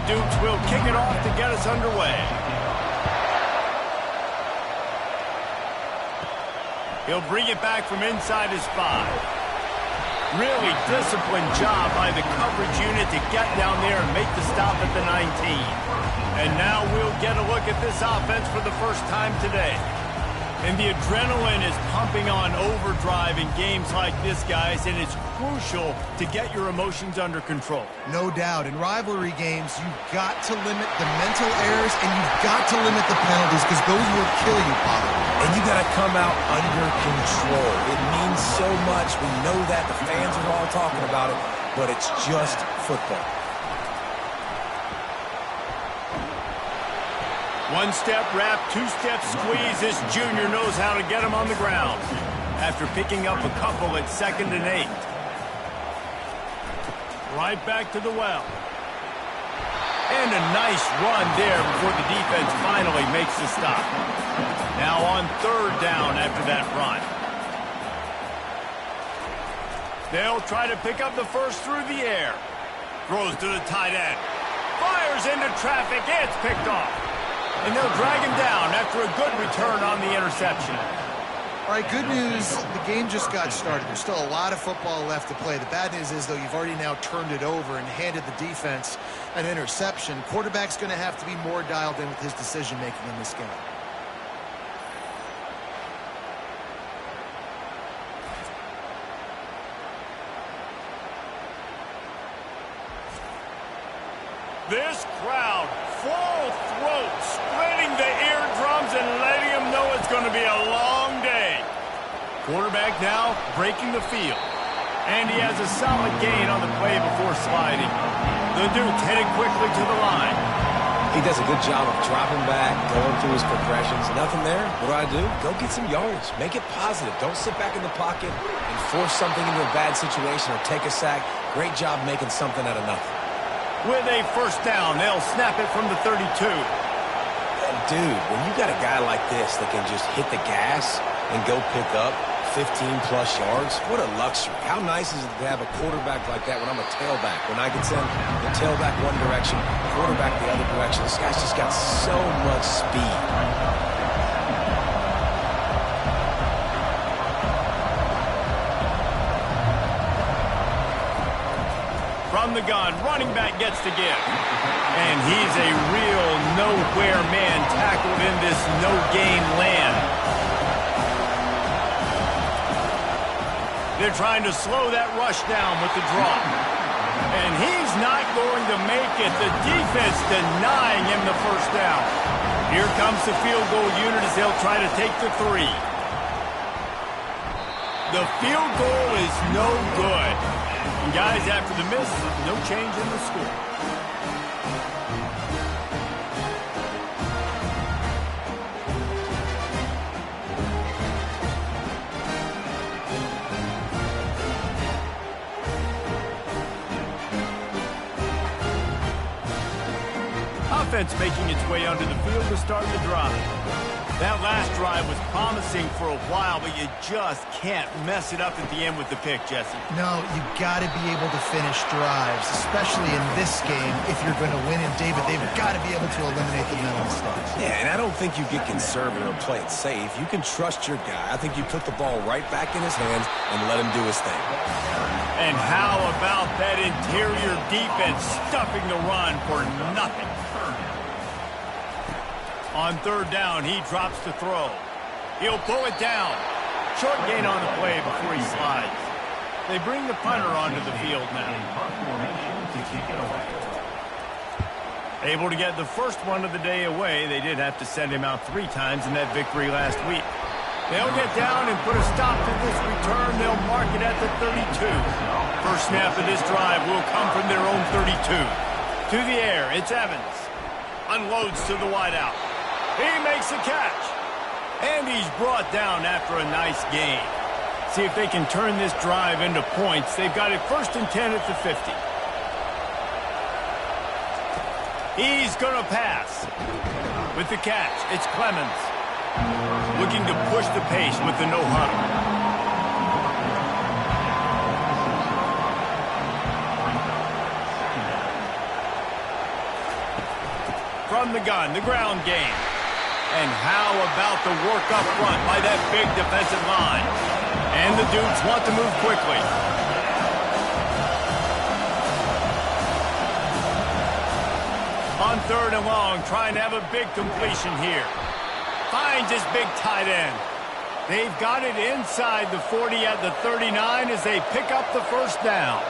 Dukes will kick it off to get us underway. He'll bring it back from inside his 5. Really disciplined job by the coverage unit to get down there and make the stop at the 19. And now we'll get a look at this offense for the first time today. And the adrenaline is pumping on overdrive in games like this, guys, and it's crucial to get your emotions under control. No doubt. In rivalry games, you've got to limit the mental errors and you've got to limit the penalties because those will kill you, Paulo. And you got to come out under control. It means so much. We know that. The fans are all talking about it, but it's just football. One-step wrap, two-step squeeze. This junior knows how to get him on the ground after picking up a couple at 2nd and 8. Right back to the well. And a nice run there before the defense finally makes the stop. Now on 3rd down after that run. They'll try to pick up the first through the air. Throws to the tight end. Fires into traffic. It's picked off. And they'll drag him down after a good return on the interception. All right, good news, the game just got started. There's still a lot of football left to play. The bad news is, though, you've already now turned it over and handed the defense an interception. Quarterback's going to have to be more dialed in with his decision-making in this game. This crowd, full throat, splitting the eardrums and letting them know it's going to be a long day. Quarterback now breaking the field. And he has a solid gain on the play before sliding. The Duke's headed quickly to the line. He does a good job of dropping back, going through his progressions. Nothing there. What do? Go get some yardage. Make it positive. Don't sit back in the pocket and force something into a bad situation or take a sack. Great job making something out of nothing. With a first down, they'll snap it from the 32. And dude, when you got a guy like this that can just hit the gas and go pick up 15-plus yards, what a luxury. How nice is it to have a quarterback like that when I'm a tailback? When I can send the tailback one direction, quarterback the other direction. This guy's just got so much speed. From the gun, running back gets to give. And he's a real nowhere man tackled in this no-gain land. They're trying to slow that rush down with the draw. And he's not going to make it. The defense denying him the first down. Here comes the field goal unit as they'll try to take the 3. The field goal is no good. And guys, after the miss, no change in the score. Offense making its way onto the field to start the drive. That last drive was promising for a while, but you just can't mess it up at the end with the pick, Jesse. No, you've got to be able to finish drives, especially in this game if you're going to win. And, David, they've got to be able to eliminate the mental mistakes. Yeah, and I don't think you get conservative or play it safe. You can trust your guy. I think you put the ball right back in his hands and let him do his thing. And how about that interior defense stuffing the run for nothing? On 3rd down, he drops the throw. He'll pull it down. Short gain on the play before he slides. They bring the punter onto the field now. Able to get the first one of the day away. They did have to send him out 3 times in that victory last week. They'll get down and put a stop to this return. They'll mark it at the 32. First snap of this drive will come from their own 32. To the air, it's Evans. Unloads to the wideout. He makes the catch. And he's brought down after a nice gain. See if they can turn this drive into points. They've got it 1st and 10 at the 50. He's going to pass. With the catch, it's Clemens. Looking to push the pace with the no huddle. from the gun, the ground game. And how about the work up front by that big defensive line? And the Dukes want to move quickly. On 3rd and long, trying to have a big completion here. Finds his big tight end. They've got it inside the 40 at the 39 as they pick up the first down.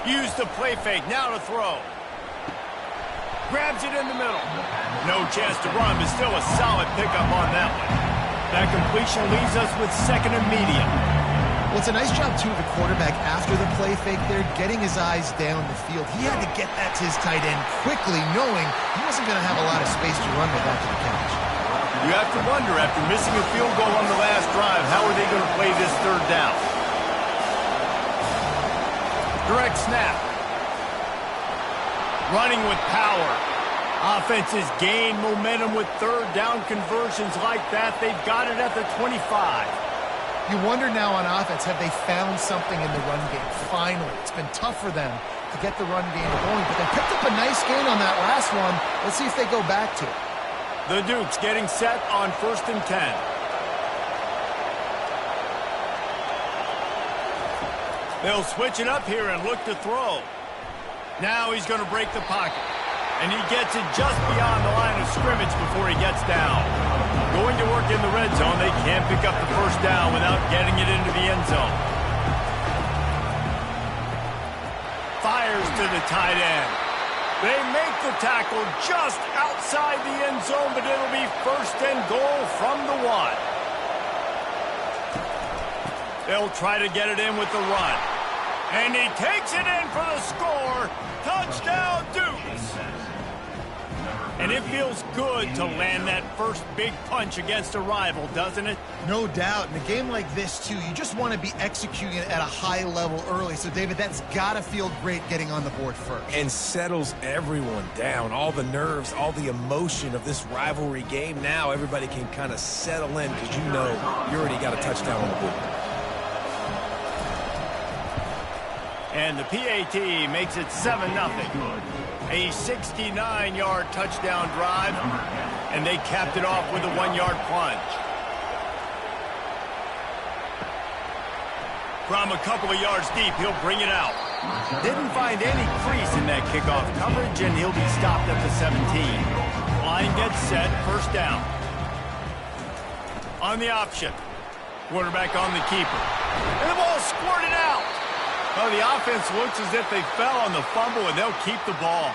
Use the play fake, now to throw. Grabs it in the middle. No chance to run, but still a solid pickup on that one. That completion leaves us with 2nd and medium. Well, it's a nice job, too, of the quarterback after the play fake there, getting his eyes down the field. He had to get that to his tight end quickly, knowing he wasn't going to have a lot of space to run with after the catch. You have to wonder, after missing a field goal on the last drive, how are they going to play this 3rd down? Direct snap. Running with power. Offenses gain momentum with 3rd down conversions like that. They've got it at the 25. You wonder now on offense, have they found something in the run game? Finally. It's been tough for them to get the run game going, but they picked up a nice gain on that last one. Let's see if they go back to it. The Dukes getting set on 1st and 10. They'll switch it up here and look to throw. Now he's going to break the pocket. And he gets it just beyond the line of scrimmage before he gets down. Going to work in the red zone. They can't pick up the first down without getting it into the end zone. Fires to the tight end. They make the tackle just outside the end zone, but it'll be 1st and goal from the 1. They'll try to get it in with the run. And he takes it in for the score. Touchdown, Dukes. And it feels good to land that first big punch against a rival, doesn't it? No doubt. In a game like this, too, you just want to be executing it at a high level early. So, David, that's got to feel great getting on the board first. And settles everyone down. All the nerves, all the emotion of this rivalry game. Now everybody can kind of settle in because you know you already got a touchdown on the board. And the PAT makes it 7-0. A 69-yard touchdown drive, and they capped it off with a 1-yard plunge. From a couple of yards deep, he'll bring it out. Didn't find any crease in that kickoff coverage, and he'll be stopped at the 17. Line gets set, 1st down. On the option. Quarterback on the keeper. And the ball squirted out. Oh, the offense looks as if they fell on the fumble, and they'll keep the ball.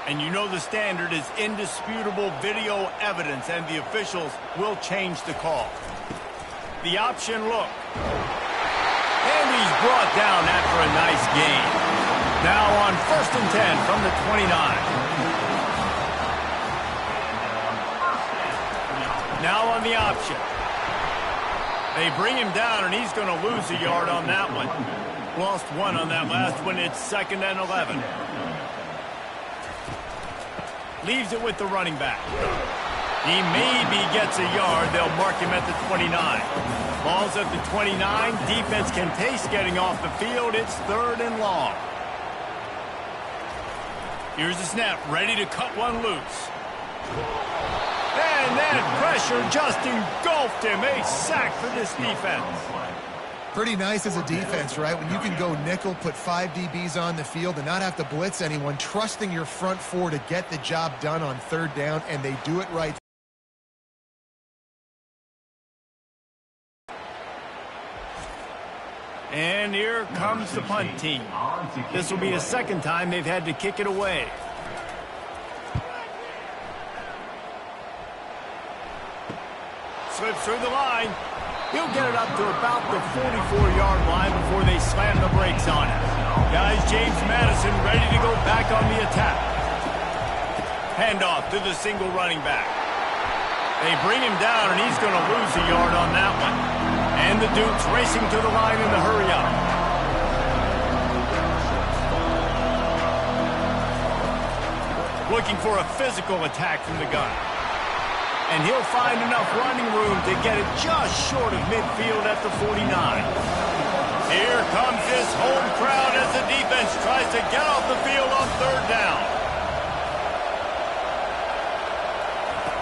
And you know the standard is indisputable video evidence, and the officials will change the call. The option look. And he's brought down after a nice gain. Now on 1st and 10 from the 29. Now on the option. They bring him down, and he's going to lose a yard on that one. Lost 1 on that last one. It's 2nd and 11. Leaves it with the running back. He maybe gets a yard. They'll mark him at the 29. Ball's at the 29. Defense can taste getting off the field. It's 3rd and long. Here's the snap. Ready to cut one loose. And that pressure just engulfed him. A sack for this defense. Pretty nice as a defense, right? When you can go nickel, put 5 DBs on the field and not have to blitz anyone, trusting your front 4 to get the job done on 3rd down, and they do it right. And here comes the punt team. This will be the 2nd time they've had to kick it away. Slips through the line. He'll get it up to about the 44-yard line before they slam the brakes on it. Guys, James Madison ready to go back on the attack. Handoff to the single running back. They bring him down, and he's going to lose a yard on that one. And the Dukes racing to the line in the hurry-up. Looking for a physical attack from the gun. And he'll find enough running room to get it just short of midfield at the 49. Here comes this home crowd as the defense tries to get off the field on third down.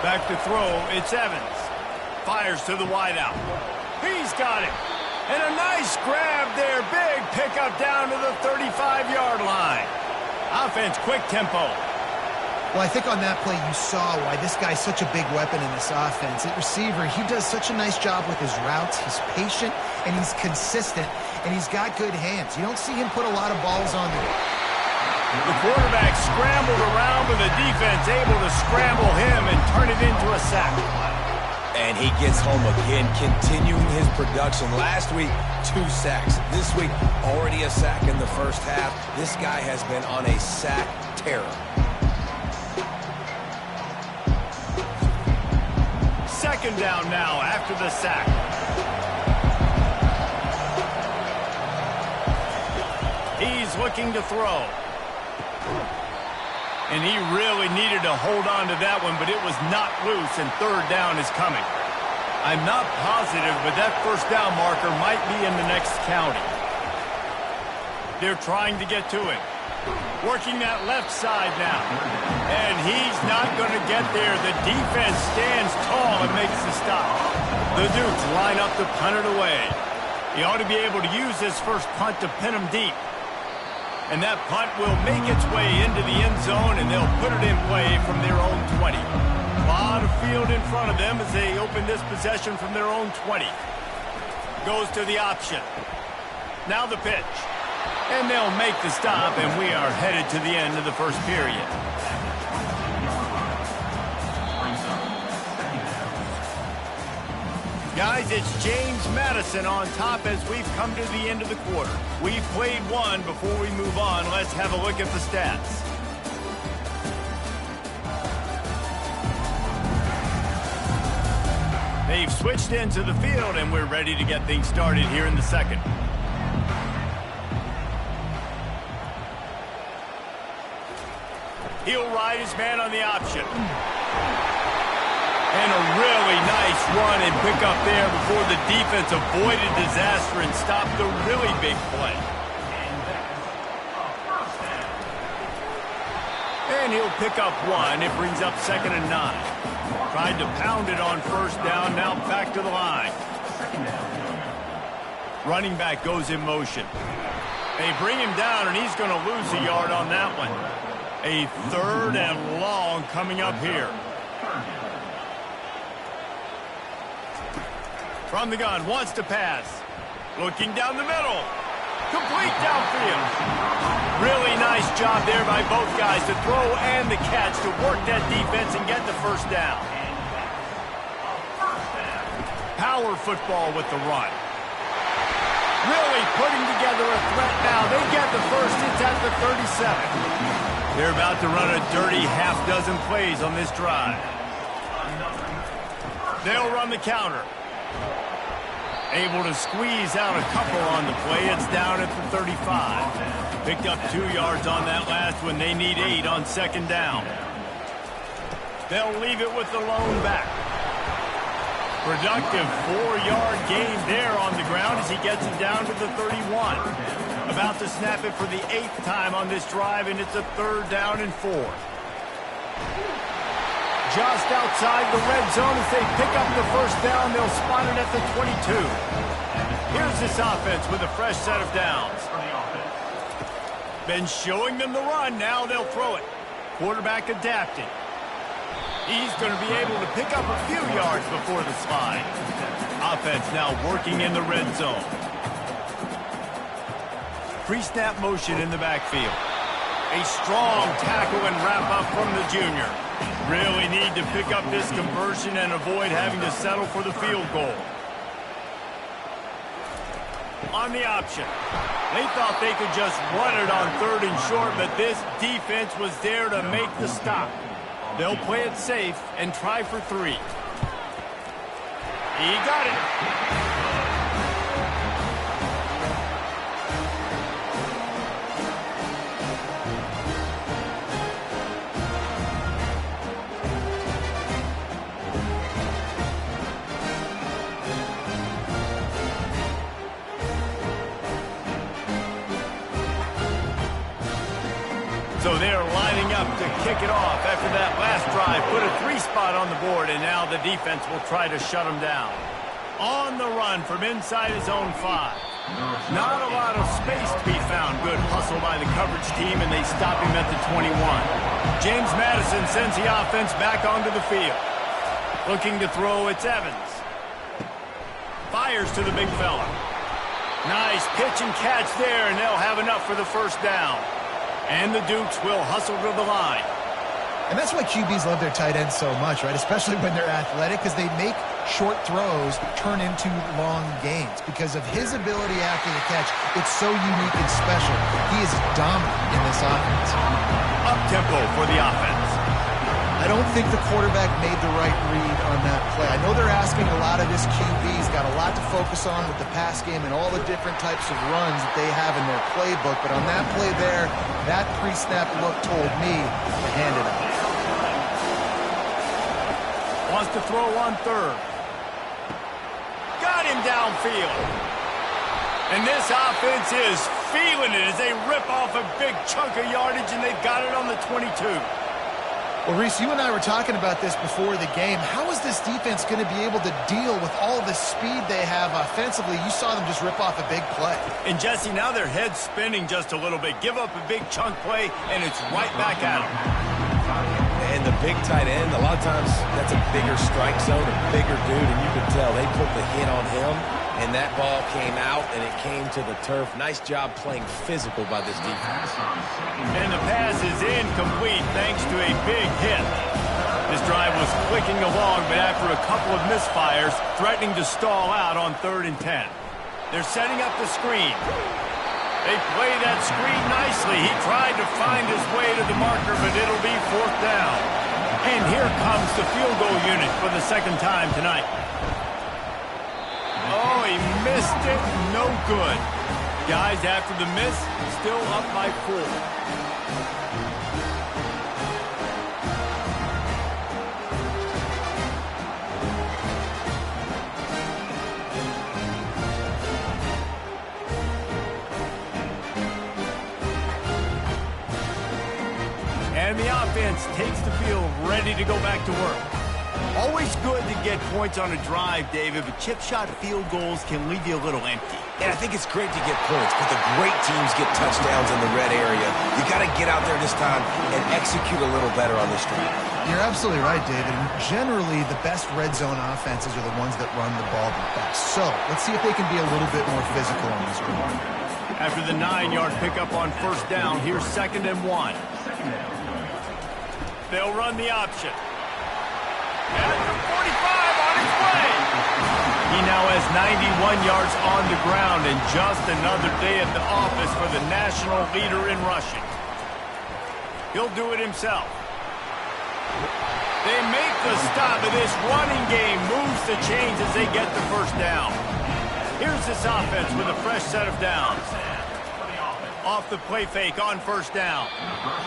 Back to throw, it's Evans. Fires to the wideout. He's got it. And a nice grab there. Big pickup down to the 35-yard line. Offense, quick tempo. Well, I think on that play you saw why this guy's such a big weapon in this offense. At receiver, he does such a nice job with his routes. He's patient, and he's consistent, and he's got good hands. You don't see him put a lot of balls on the... The quarterback scrambled around, but the defense able to scramble him and turn it into a sack. And he gets home again, continuing his production. Last week, 2 sacks. This week, already a sack in the first half. This guy has been on a sack terror. Second down now after the sack. He's looking to throw. And he really needed to hold on to that one, but it was not loose, and third down is coming. I'm not positive, but that first down marker might be in the next county. They're trying to get to it. Working that left side now. And he's not going to get there. The defense stands tall and makes the stop. The Dukes line up to punt it away. He ought to be able to use this first punt to pin him deep. And that punt will make its way into the end zone, and they'll put it in play from their own 20. A lot of field in front of them as they open this possession from their own 20. Goes to the option. Now the pitch. And they'll make the stop, and we are headed to the end of the first period. Guys, it's James Madison on top as we've come to the end of the quarter. We've played one. Before we move on, let's have a look at the stats. They've switched into the field, and we're ready to get things started here in the second. He'll ride his man on the option. And a really nice run and pick up there before the defense avoided disaster and stopped the really big play. And he'll pick up one. It brings up 2nd and 9. Tried to pound it on first down. Now back to the line. Running back goes in motion. They bring him down, and he's going to lose a yard on that one. A 3rd and long coming up here. From the gun, wants to pass. Looking down the middle. Complete downfield. Really nice job there by both guys to throw and the catch to work that defense and get the first down. Power football with the run. Really putting together a threat now. They get the first. It's at the 37. They're about to run a dirty half-dozen plays on this drive. They'll run the counter. Able to squeeze out a couple on the play. It's down at the 35. Picked up 2 yards on that last one. They need 8 on 2nd down. They'll leave it with the lone back. Productive 4-yard gain there on the ground as he gets it down to the 31. About to snap it for the 8th time on this drive, and it's a 3rd down and 4. Just outside the red zone as they pick up the first down. They'll spot it at the 22. Here's this offense with a fresh set of downs. Been showing them the run. Now they'll throw it. Quarterback adapting. He's going to be able to pick up a few yards before the slide. Offense now working in the red zone. Pre-snap motion in the backfield. A strong tackle and wrap-up from the junior. Really need to pick up this conversion and avoid having to settle for the field goal. On the option. They thought they could just run it on 3rd and short, but this defense was there to make the stop. They'll play it safe and try for 3. He got it. So they're lining up to kick it off after that last drive. Put a 3-spot on the board, and now the defense will try to shut them down. On the run from inside his own 5. Not a lot of space to be found. Good hustle by the coverage team, and they stop him at the 21. James Madison sends the offense back onto the field. Looking to throw, it's Evans. Fires to the big fella. Nice pitch and catch there, and they'll have enough for the first down. And the Dukes will hustle to the line. And that's why QBs love their tight ends so much, right? Especially when they're athletic, because they make short throws turn into long gains. Because of his ability after the catch, it's so unique and special. He is dominant in this offense. Up-tempo for the offense. I don't think the quarterback made the right read on that play. I know they're asking a lot of his QBs, got a lot to focus on with the pass game and all the different types of runs that they have in their playbook. But on that play there, that pre-snap look told me to hand it off. Wants to throw on 3rd. Got him downfield. And this offense is feeling it as they rip off a big chunk of yardage, and they've got it on the 22. Well, Reese, you and I were talking about this before the game. How is this defense going to be able to deal with all the speed they have offensively? You saw them just rip off a big play. And, Jesse, now their head's spinning just a little bit. Give up a big chunk play, and it's right back at them. And the big tight end, a lot of times that's a bigger strike zone, a bigger dude, and you can tell they put the hit on him, and that ball came out, and it came to the turf. Nice job playing physical by this defense. And the pass is incomplete thanks to a big hit. This drive was clicking along, but after a couple of misfires, threatening to stall out on 3rd and 10. They're setting up the screen. They play that screen nicely. He tried to find his way to the marker, but it'll be 4th down. And here comes the field goal unit for the 2nd time tonight. Oh, he missed it. No good. Guys, after the miss, still up by 4. And the offense takes the field, ready to go back to work. Always good to get points on a drive, David, but chip shot field goals can leave you a little empty. And I think it's great to get points, but the great teams get touchdowns in the red area. You got to get out there this time and execute a little better on this drive. You're absolutely right, David. And generally, the best red zone offenses are the ones that run the ball the best. So let's see if they can be a little bit more physical on this one. After the 9-yard pickup on 1st down, here's 2nd and 1. They'll run the option. At the 45 on its way. He now has 91 yards on the ground and just another day at the office for the national leader in rushing. He'll do it himself. They make the stop, and this running game moves the chains as they get the 1st down. Here's this offense with a fresh set of downs. Off the play fake on 1st down.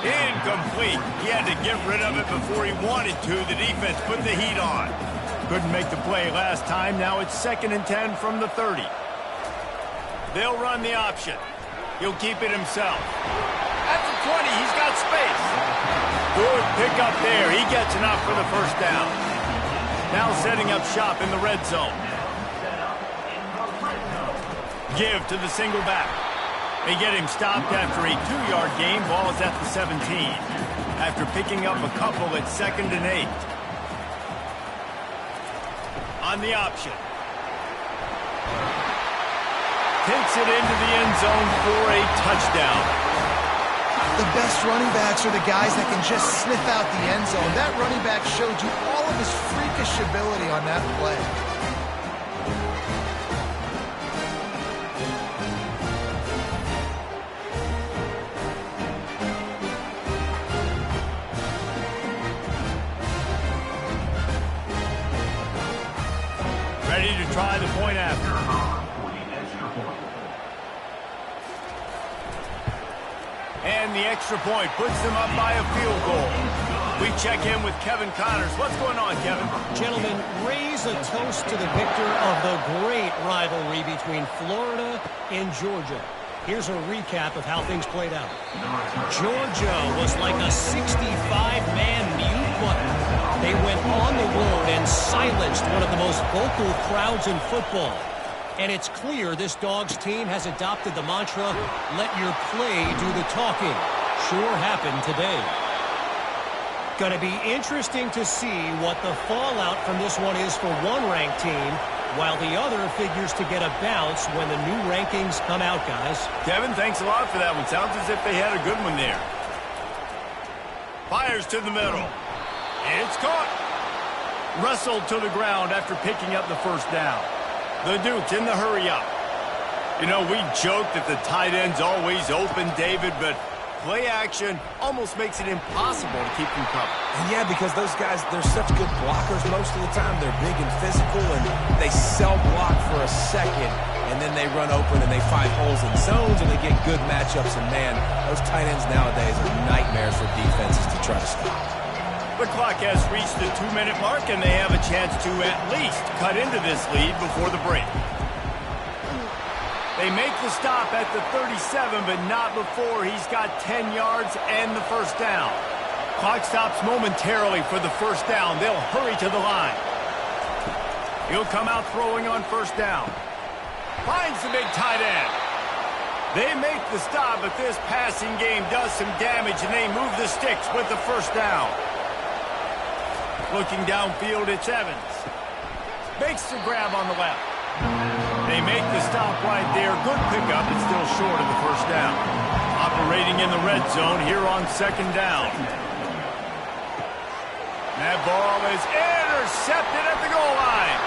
Incomplete. He had to get rid of it before he wanted to. The defense put the heat on. Couldn't make the play last time. Now it's 2nd and 10 from the 30. They'll run the option. He'll keep it himself. At the 20, he's got space. Good pick up there. He gets enough for the 1st down. Now setting up shop in the red zone. Give to the single back. They get him stopped after a 2-yard gain. Ball is at the 17. After picking up a couple at 2nd and 8. On the option. Takes it into the end zone for a touchdown. The best running backs are the guys that can just sniff out the end zone. That running back showed you all of his freakish ability on that play. Ready to try the point after. And the extra point puts them up by a field goal. We check in with Kevin Connors. What's going on, Kevin? Gentlemen, raise a toast to the victor of the great rivalry between Florida and Georgia. Here's a recap of how things played out. Georgia was like a 65-man mute button. They went on the road and silenced one of the most vocal crowds in football. And it's clear this Dogs team has adopted the mantra, let your play do the talking. Sure happened today. Going to be interesting to see what the fallout from this one is for one ranked team, while the other figures to get a bounce when the new rankings come out, guys. Kevin, thanks a lot for that one. Sounds as if they had a good one there. Fires to the middle. It's caught. Wrestled to the ground after picking up the first down. The Duke in the hurry-up. You know, we joke that the tight end's always open, David, but play action almost makes it impossible to keep them covered. And yeah, because those guys, they're such good blockers most of the time. They're big and physical, and they cell block for a second, and then they run open and they find holes in zones, and they get good matchups. And, man, those tight ends nowadays are nightmares for defenses to try to stop. The clock has reached the 2-minute mark, and they have a chance to at least cut into this lead before the break. They make the stop at the 37, but not before he's got 10 yards and the first down. Clock stops momentarily for the first down. They'll hurry to the line. He'll come out throwing on first down. Finds the big tight end. They make the stop, but this passing game does some damage, and they move the sticks with the first down. Looking downfield, it's Evans. Makes the grab on the left. They make the stop right there. Good pickup, but still short of the first down. Operating in the red zone here on second down. That ball is intercepted at the goal line.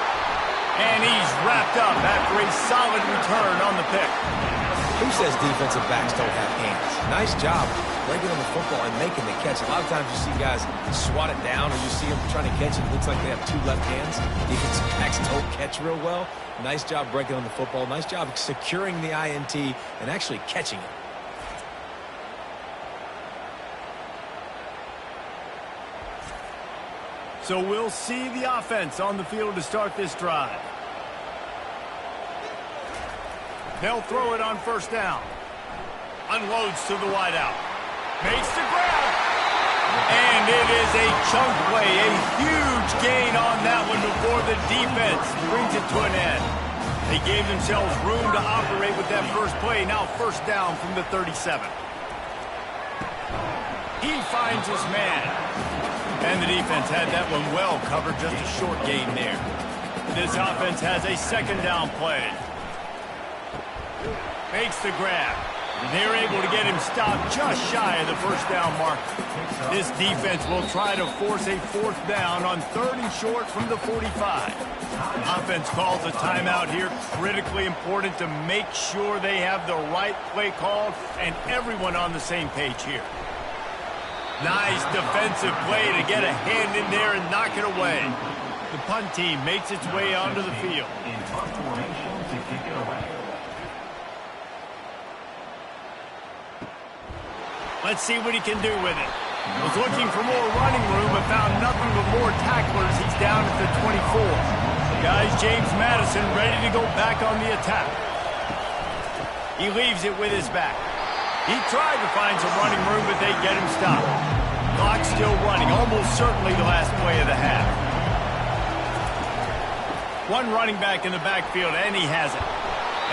And he's wrapped up after a solid return on the pick. Who says defensive backs don't have hands? Nice job breaking on the football and making the catch. A lot of times you see guys swat it down, or you see them trying to catch it. It looks like they have two left hands. Defensive backs don't catch real well. Nice job breaking on the football. Nice job securing the INT and actually catching it. So we'll see the offense on the field to start this drive. They'll throw it on first down. Unloads to the wideout. Makes the grab. And it is a chunk play. A huge gain on that one before the defense brings it to an end. They gave themselves room to operate with that first play. Now first down from the 37. He finds his man. And the defense had that one well covered. Just a short gain there. This offense has a second down play. Makes the grab. They're able to get him stopped just shy of the first down mark. This defense will try to force a fourth down on third and short from the 45. Offense calls a timeout here. Critically important to make sure they have the right play called and everyone on the same page here. Nice defensive play to get a hand in there and knock it away. The punt team makes its way onto the field. Let's see what he can do with it. Was looking for more running room, but found nothing but more tacklers. He's down at the 24. Guys, James Madison ready to go back on the attack. He leaves it with his back. He tried to find some running room, but they get him stopped. Clock still running, almost certainly the last play of the half. One running back in the backfield, and he has it.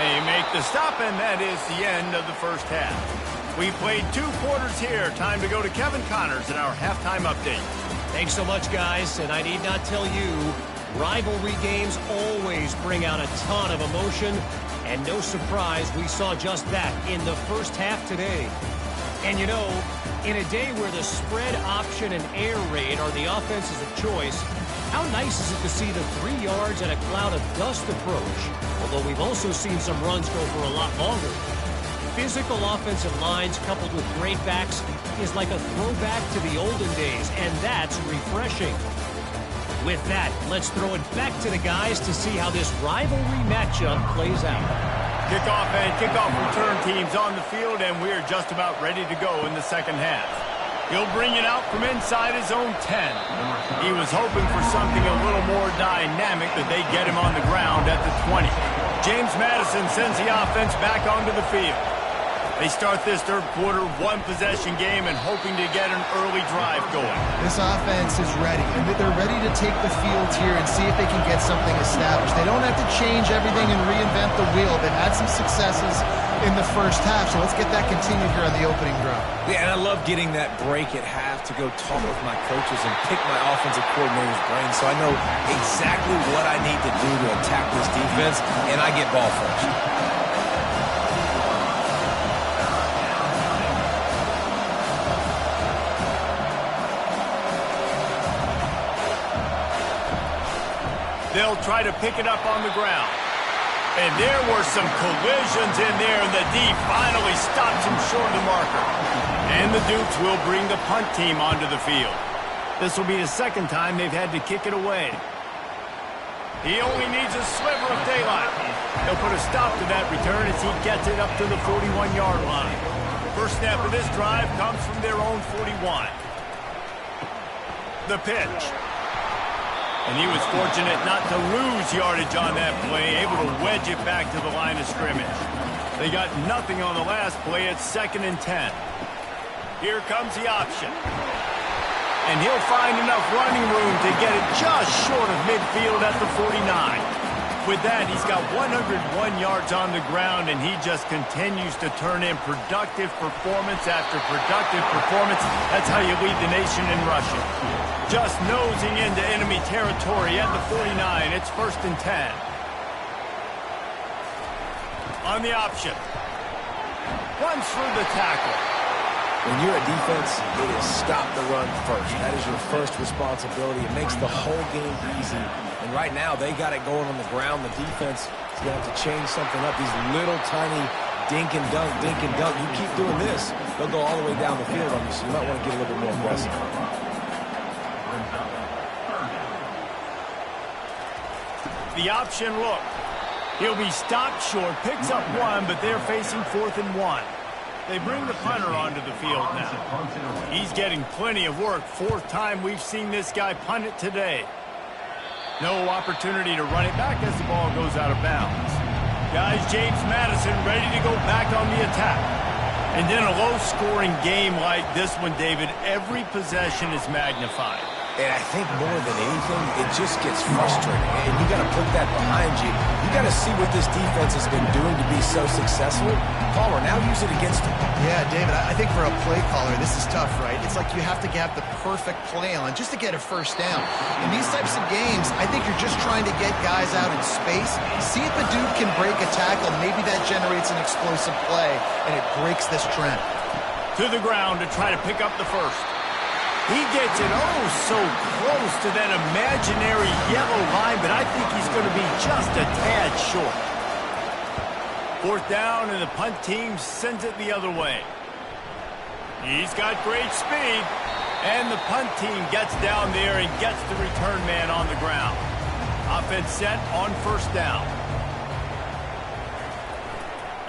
They make the stop, and that is the end of the first half. We played 2 quarters here. Time to go to Kevin Connors in our halftime update. Thanks so much, guys. And I need not tell you, rivalry games always bring out a ton of emotion. And no surprise, we saw just that in the first half today. And you know, in a day where the spread option and air raid are the offenses of choice, how nice is it to see the 3 yards and a cloud of dust approach? Although we've also seen some runs go for a lot longer. Physical offensive lines coupled with great backs is like a throwback to the olden days, and that's refreshing. With that, let's throw it back to the guys to see how this rivalry matchup plays out. Kickoff and kickoff return teams on the field, and we're just about ready to go in the second half. He'll bring it out from inside his own 10. He was hoping for something a little more dynamic, but they get him on the ground at the 20. James Madison sends the offense back onto the field. They start this third quarter one-possession game and hoping to get an early drive going. This offense is ready, and they're ready to take the field here and see if they can get something established. They don't have to change everything and reinvent the wheel. They've had some successes in the first half, so let's get that continued here on the opening drive. Yeah, and I love getting that break at half to go talk with my coaches and pick my offensive coordinator's brain so I know exactly what I need to do to attack this defense, and I get ball first. They'll try to pick it up on the ground. And there were some collisions in there, and the D finally stops him short of the marker. And the Dukes will bring the punt team onto the field. This will be the second time they've had to kick it away. He only needs a sliver of daylight. He'll put a stop to that return as he gets it up to the 41-yard line. First snap of this drive comes from their own 41. The pitch. And he was fortunate not to lose yardage on that play, able to wedge it back to the line of scrimmage. They got nothing on the last play. It's 2nd and 10. Here comes the option. And he'll find enough running room to get it just short of midfield at the 49. With that, he's got 101 yards on the ground, and he just continues to turn in productive performance after productive performance. That's how you lead the nation in rushing. Just nosing into enemy territory at the 49. It's 1st and 10. On the option. Runs through the tackle. When you're a defense, it is stop the run first. That is your first responsibility. It makes the whole game easy. And right now, they got it going on the ground. The defense is going to have to change something up. These little tiny dink and dunk, dink and dunk. You keep doing this, they'll go all the way down the field on you, so you might want to get a little bit more aggressive. The option look. He'll be stopped short, picks up one, but they're facing 4th and 1. They bring the punter onto the field now. He's getting plenty of work. 4th time we've seen this guy punt it today. No opportunity to run it back as the ball goes out of bounds. Guys, James Madison ready to go back on the attack. And in a low-scoring game like this one, David, every possession is magnified. And I think more than anything, it just gets frustrating. And you got to put that behind you. You got to see what this defense has been doing to be so successful. Caller, now use it against him. Yeah, David, I think for a play caller, this is tough, right? It's like you have to have the perfect play on just to get a first down. In these types of games, I think you're just trying to get guys out in space, see if a dude can break a tackle. Maybe that generates an explosive play, and it breaks this trend. To the ground to try to pick up the first. He gets it oh so close to that imaginary yellow line, but I think he's going to be just a tad short. 4th down, and the punt team sends it the other way. He's got great speed, and the punt team gets down there and gets the return man on the ground. Offense set on 1st down.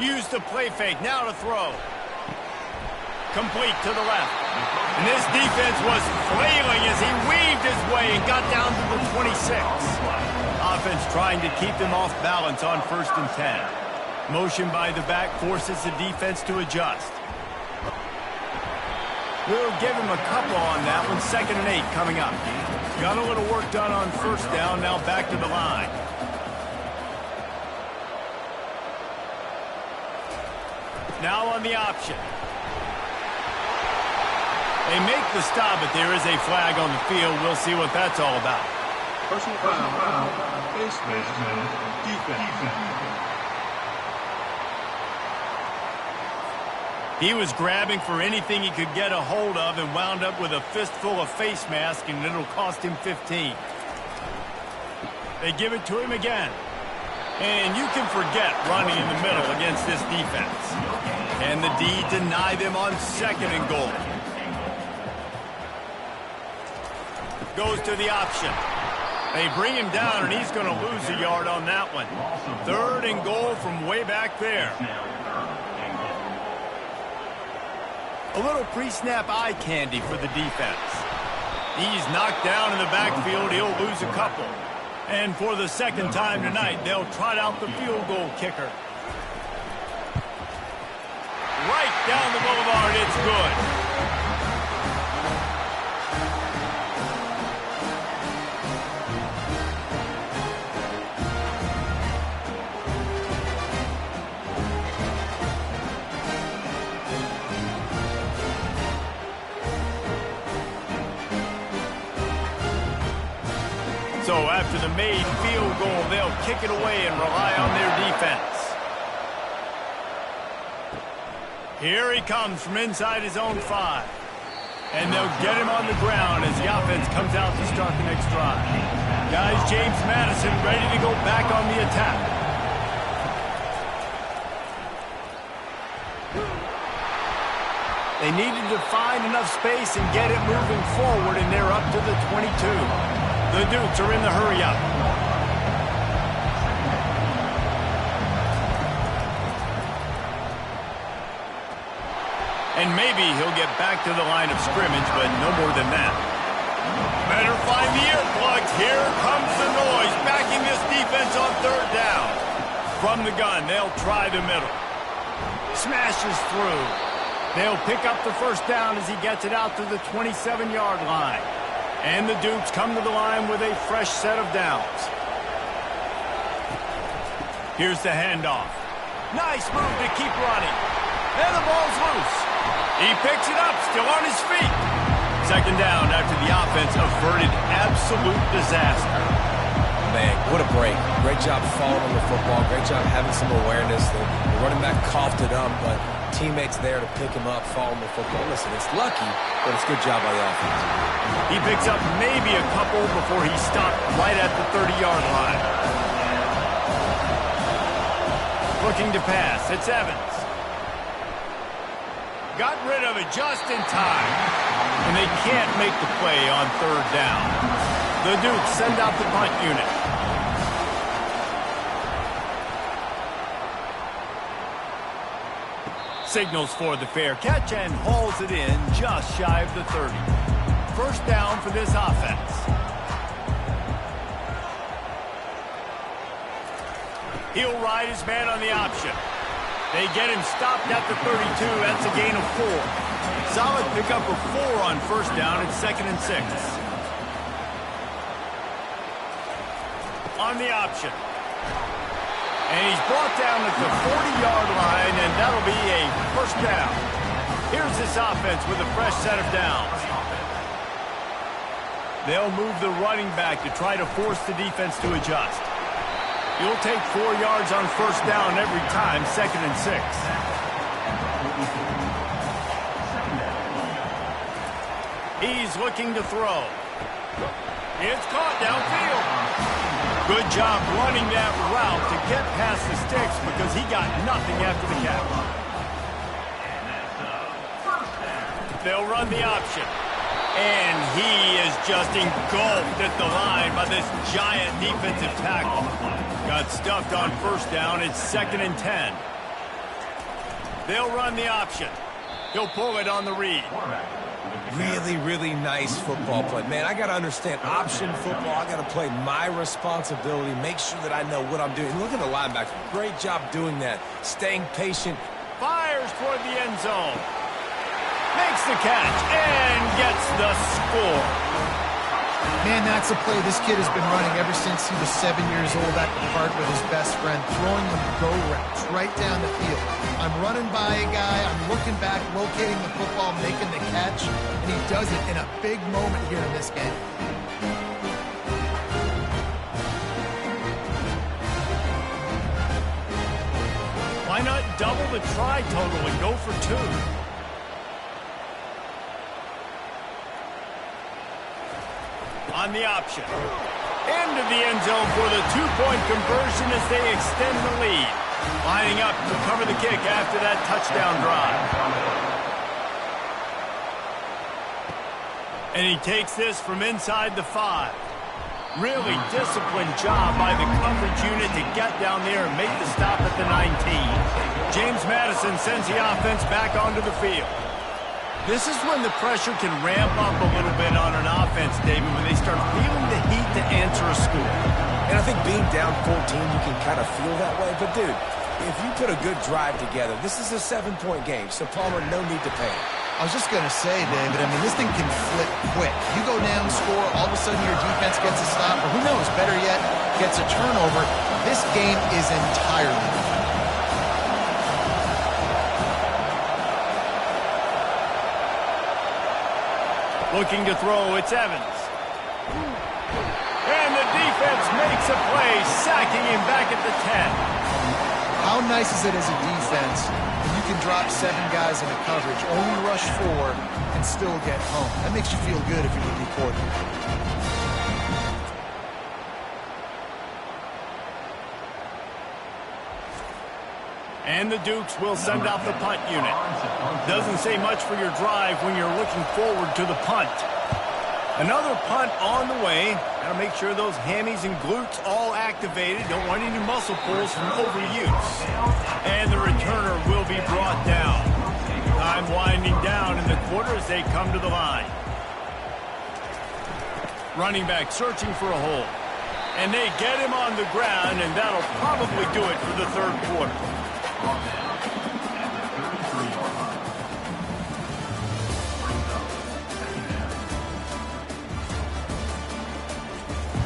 Use the play fake, now to throw. Complete to the left. And this defense was flailing as he weaved his way and got down to the 26. Offense trying to keep them off balance on 1st and 10. Motion by the back forces the defense to adjust. We'll give him a couple on that one. 2nd and 8 coming up. Got a little work done on 1st down, now back to the line. Now on the option. They make the stop, but there is a flag on the field. We'll see what that's all about. Personal foul, face mask, defense. He was grabbing for anything he could get a hold of and wound up with a fistful of face mask, and it'll cost him 15. They give it to him again. And you can forget running in the middle against this defense. And the D deny them on 2nd and goal. Goes to the option. They bring him down, and he's going to lose a yard on that one. 3rd and goal from way back there. A little pre-snap eye candy for the defense. He's knocked down in the backfield. He'll lose a couple. And for the 2nd time tonight, they'll trot out the field goal kicker. Right Down the boulevard, it's good. So after the made field goal, they'll kick it away and rely on their defense. Here he comes from inside his own 5. And they'll get him on the ground as the offense comes out to start the next drive. Guys, James Madison ready to go back on the attack. They needed to find enough space and get it moving forward, and they're up to the 22. The Dukes are in the hurry-up. And maybe he'll get back to the line of scrimmage, but no more than that. Better find the earplugs. Here comes the noise, backing this defense on third down. From the gun, they'll try the middle. Smashes through. They'll pick up the first down as he gets it out to the 27-yard line. And the Dukes come to the line with a fresh set of downs. Here's the handoff. Nice move to keep running. And the ball's loose. He picks it up, still on his feet. Second down after the offense averted absolute disaster. Man, what a break. Great job following the football. Great job having some awareness. The running back coughed it up, but teammates there to pick him up, following the football. Listen, it's lucky, but it's a good job by the offense. He picks up maybe a couple before he stopped right at the 30-yard line. Looking to pass. It's Evans. Got rid of it just in time. And they can't make the play on third down. The Dukes send out the punt unit. Signals for the fair catch and hauls it in just shy of the 30. First down for this offense. He'll ride his man on the option. They get him stopped at the 32. That's a gain of 4. Solid pickup of 4 on first down at 2nd and 6. On the option. And he's brought down at the 40-yard line, and that'll be a first down. Here's this offense with a fresh set of downs. They'll move the running back to try to force the defense to adjust. You'll take 4 yards on first down every time, 2nd and 6. He's looking to throw. It's caught downfield. Good job running that route to get past the sticks because he got nothing after the catch. They'll run the option. And he is just engulfed at the line by this giant defensive tackle. Got stuffed on first down. It's 2nd and 10. They'll run the option. He'll pull it on the read. Really, really nice football play. Man, I got to understand option football. I got to play my responsibility, make sure that I know what I'm doing. Look at the linebacker. Great job doing that. Staying patient. Fires toward the end zone. Makes the catch and gets the score. Man, that's a play this kid has been running ever since he was 7 years old at the park with his best friend, throwing them go routes right down the field. I'm running by a guy, I'm looking back, locating the football, making the catch, and he does it in a big moment here in this game. Why not double the try total and go for 2? On the option. Into the end zone for the 2-point conversion as they extend the lead. Lining up to cover the kick after that touchdown drive. And he takes this from inside the 5. Really disciplined job by the coverage unit to get down there and make the stop at the 19. James Madison sends the offense back onto the field. This is when the pressure can ramp up a little bit on an offense, David, when they start feeling the heat to answer a score. And I think being down 14, you can kind of feel that way. But, dude, if you put a good drive together, this is a 7-point game, so Palmer, no need to pay. I was just going to say, David, I mean, this thing can flip quick. You go down, score, all of a sudden your defense gets a stop, or who knows, better yet, gets a turnover. This game is entirely different. Looking to throw, it's Evans. And the defense makes a play, sacking him back at the 10. How nice is it as a defense when you can drop 7 guys into coverage, only rush 4, and still get home? That makes you feel good if you're the D coordinator. And the Dukes will send out the punt unit. Doesn't say much for your drive when you're looking forward to the punt. Another punt on the way. Got to make sure those hammies and glutes all activated. Don't want any muscle pulls from overuse. And the returner will be brought down. Time winding down in the quarter as they come to the line. Running back searching for a hole. And they get him on the ground, and that'll probably do it for the third quarter.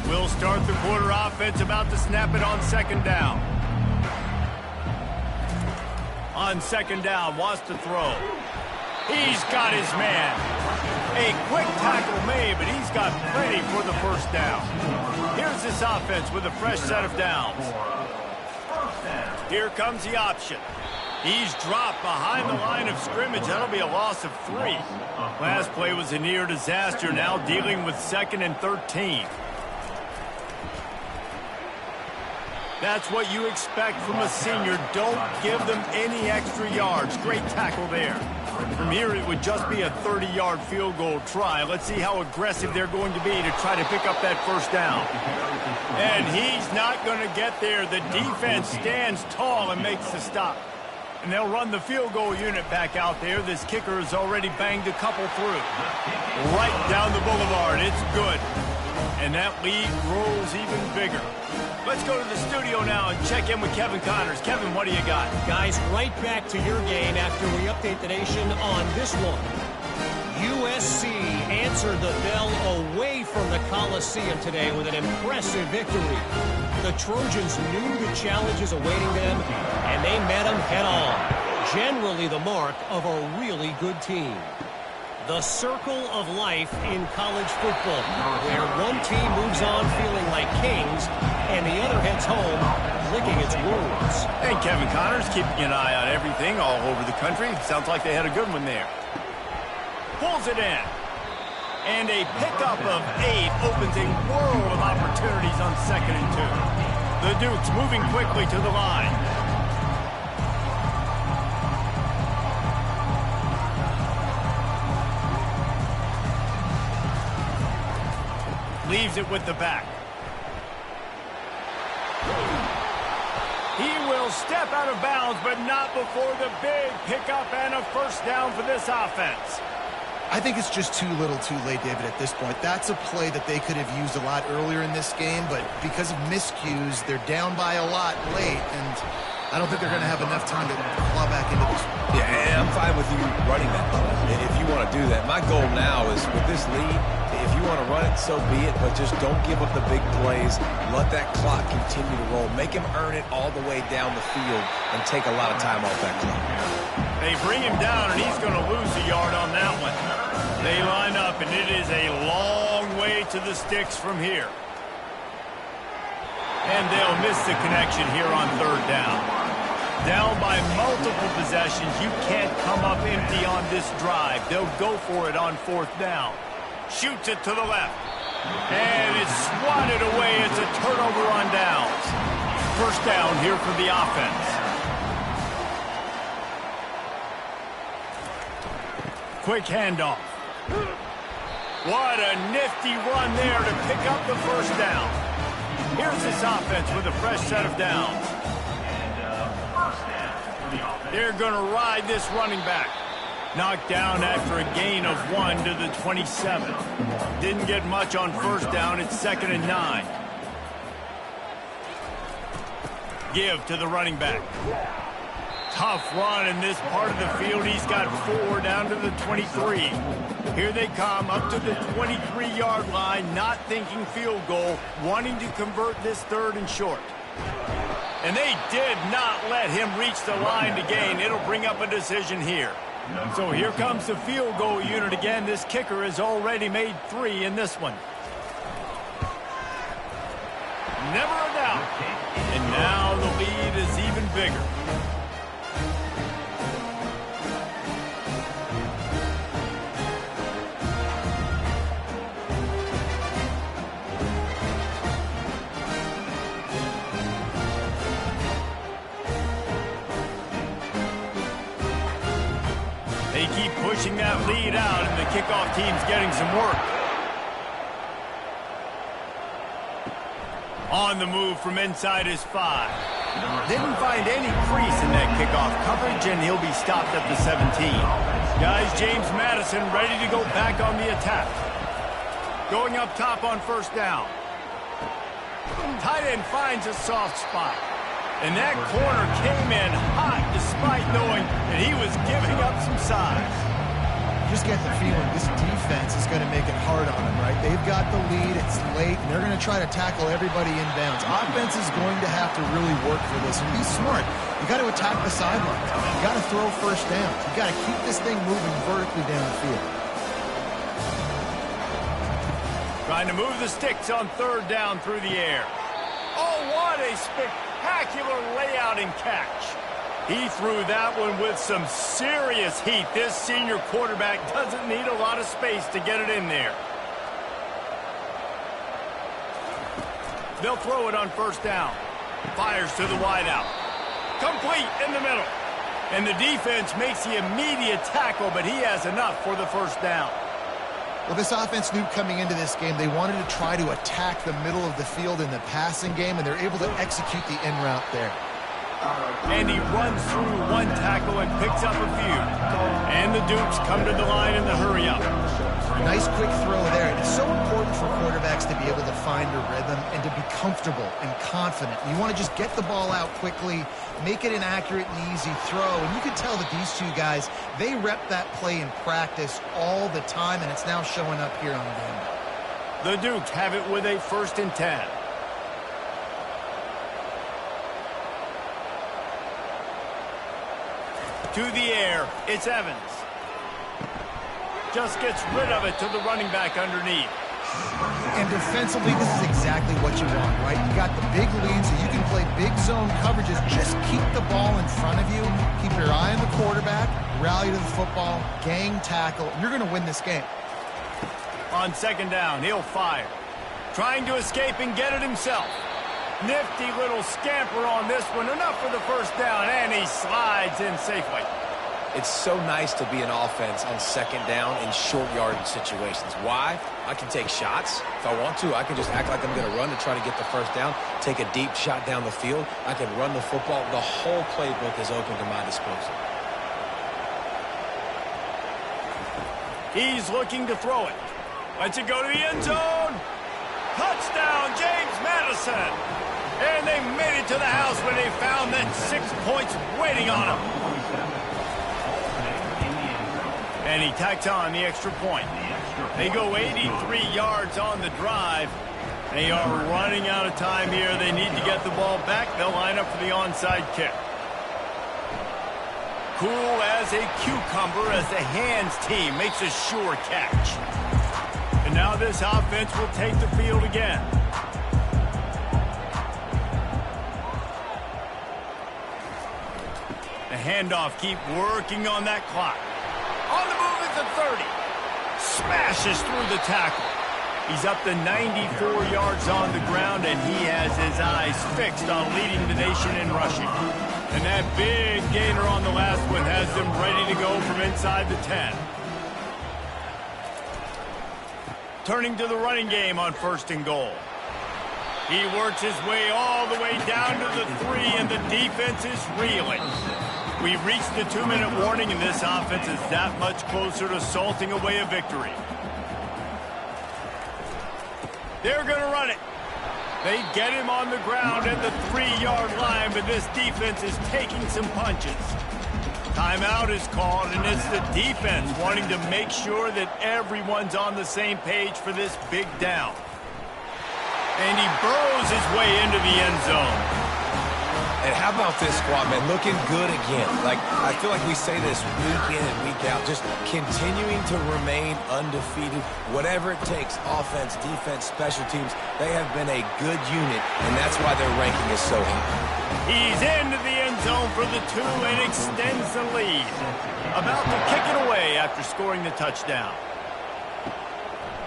We'll start the quarter offense, about to snap it on second down. On second down, wants to throw. He's got his man. A quick tackle made, but he's got plenty for the first down. Here's this offense with a fresh set of downs. Here comes the option. He's dropped behind the line of scrimmage. That'll be a loss of 3. Last play was a near disaster, now dealing with 2nd and 13. That's what you expect from a senior. Don't give them any extra yards. Great tackle there. From here, it would just be a 30-yard field goal try. Let's see how aggressive they're going to be to try to pick up that first down. And he's not going to get there. The defense stands tall and makes the stop. And they'll run the field goal unit back out there. This kicker has already banged a couple through. Right down the boulevard. It's good. And that lead grows even bigger. Let's go to the studio now and check in with Kevin Connors. Kevin, what do you got? Guys, right back to your game after we update the nation on this one. USC answered the bell away from the Coliseum today with an impressive victory. The Trojans knew the challenges awaiting them, and they met them head-on. Generally the mark of a really good team. The circle of life in college football, where one team moves on feeling like kings, and the other heads home licking its wounds. And Kevin Connors keeping an eye on everything all over the country. Sounds like they had a good one there. Pulls it in. And a pickup of 8 opens a world of opportunities on 2nd and 2. The Dukes moving quickly to the line. Leaves it with the back. He will step out of bounds, but not before the big pickup and a first down for this offense. I think it's just too little too late, David, at this point. That's a play that they could have used a lot earlier in this game, but because of miscues, they're down by a lot late, and I don't think they're going to have enough time to claw back into this. Yeah, and I'm fine with you running that play if you want to do that. My goal now is with this lead, if you want to run it, so be it, but just don't give up the big plays. Let that clock continue to roll. Make him earn it all the way down the field and take a lot of time off that clock. They bring him down, and he's going to lose a yard on that one. They line up, and it is a long way to the sticks from here. And they'll miss the connection here on 3rd down. Down by multiple possessions. You can't come up empty on this drive. They'll go for it on 4th down. Shoots it to the left. And it's swatted away. It's a turnover on downs. First down here for the offense. Quick handoff. What a nifty run there to pick up the first down. Here's this offense with a fresh set of downs. They're going to ride this running back. Knocked down after a gain of 1 to the 27. Didn't get much on first down. It's 2nd and 9. give to the running back. Tough run in this part of the field. He's got 4 down to the 23. Here they come up to the 23-yard line, not thinking field goal, wanting to convert this 3rd and short. And they did not let him reach the line to gain. It'll bring up a decision here. So here comes the field goal unit again. This kicker has already made 3 in this one. Never a doubt. And now the lead is even bigger. They keep pushing that lead out, and the kickoff team's getting some work. On the move from inside his 5. Didn't find any crease in that kickoff coverage, and he'll be stopped at the 17. Guys, James Madison ready to go back on the attack. Going up top on 1st down. Tight end finds a soft spot. And that corner came in hot despite knowing that he was giving up some size. Just get the feeling this defense is going to make it hard on them, right? They've got the lead, it's late, and they're going to try to tackle everybody inbounds. Offense is going to have to really work for this and be smart. You got to attack the sidelines. You got to throw 1st down. You got to keep this thing moving vertically down the field. Trying to move the sticks on 3rd down through the air. Oh, what a spectacular layout and catch. He threw that one with some serious heat. This senior quarterback doesn't need a lot of space to get it in there. They'll throw it on 1st down. Fires to the wideout. Complete in the middle. And the defense makes the immediate tackle, but he has enough for the 1st down. Well, this offense knew coming into this game they wanted to try to attack the middle of the field in the passing game, and they're able to execute the in route there. And he runs through 1 tackle and picks up a few. And the Dukes come to the line in the hurry-up. Nice quick throw there. It's so important for quarterbacks to be able to find a rhythm and to be comfortable and confident. You want to just get the ball out quickly, make it an accurate and easy throw. And you can tell that these 2 guys, they rep that play in practice all the time, and it's now showing up here on the game. The Dukes have it with a 1st and 10. To the air, it's Evans. Just gets rid of it to the running back underneath. And defensively, this is exactly what you want, right? You got the big lead, so you can play big zone coverages. Just keep the ball in front of you. Keep your eye on the quarterback. Rally to the football. Gang tackle. You're going to win this game. On 2nd down, he'll fire. Trying to escape and get it himself. Nifty little scamper on this one. Enough for the 1st down, and he slides in safely. It's so nice to be an offense on 2nd down in short yardage situations. Why? I can take shots. If I want to, I can just act like I'm going to run to try to get the 1st down, take a deep shot down the field. I can run the football. The whole playbook is open to my disposal. He's looking to throw it. Lets it go to the end zone. Touchdown, James Madison. And they made it to the house when they found that 6 points waiting on him. And he tacks on the extra point. They go 83 yards on the drive. They are running out of time here. They need to get the ball back. They'll line up for the onside kick. Cool as a cucumber as the hands team makes a sure catch. And now this offense will take the field again. The handoff, keep working on that clock. On the move at the 30. Smashes through the tackle. He's up to 94 yards on the ground, and he has his eyes fixed on leading the nation in rushing. And that big gainer on the last one has them ready to go from inside the 10. Turning to the running game on 1st and goal. He works his way all the way down to the 3, and the defense is reeling. We've reached the 2-minute warning, and this offense is that much closer to salting away a victory. They're going to run it. They get him on the ground at the 3-yard line, but this defense is taking some punches. Timeout is called, and it's the defense wanting to make sure that everyone's on the same page for this big down. And he burrows his way into the end zone. And how about this squad, man? Looking good again. Like, I feel like we say this week in and week out, just continuing to remain undefeated. Whatever it takes, offense, defense, special teams, they have been a good unit, and that's why their ranking is so high. He's into the end zone for the 2 and extends the lead. About to kick it away after scoring the touchdown.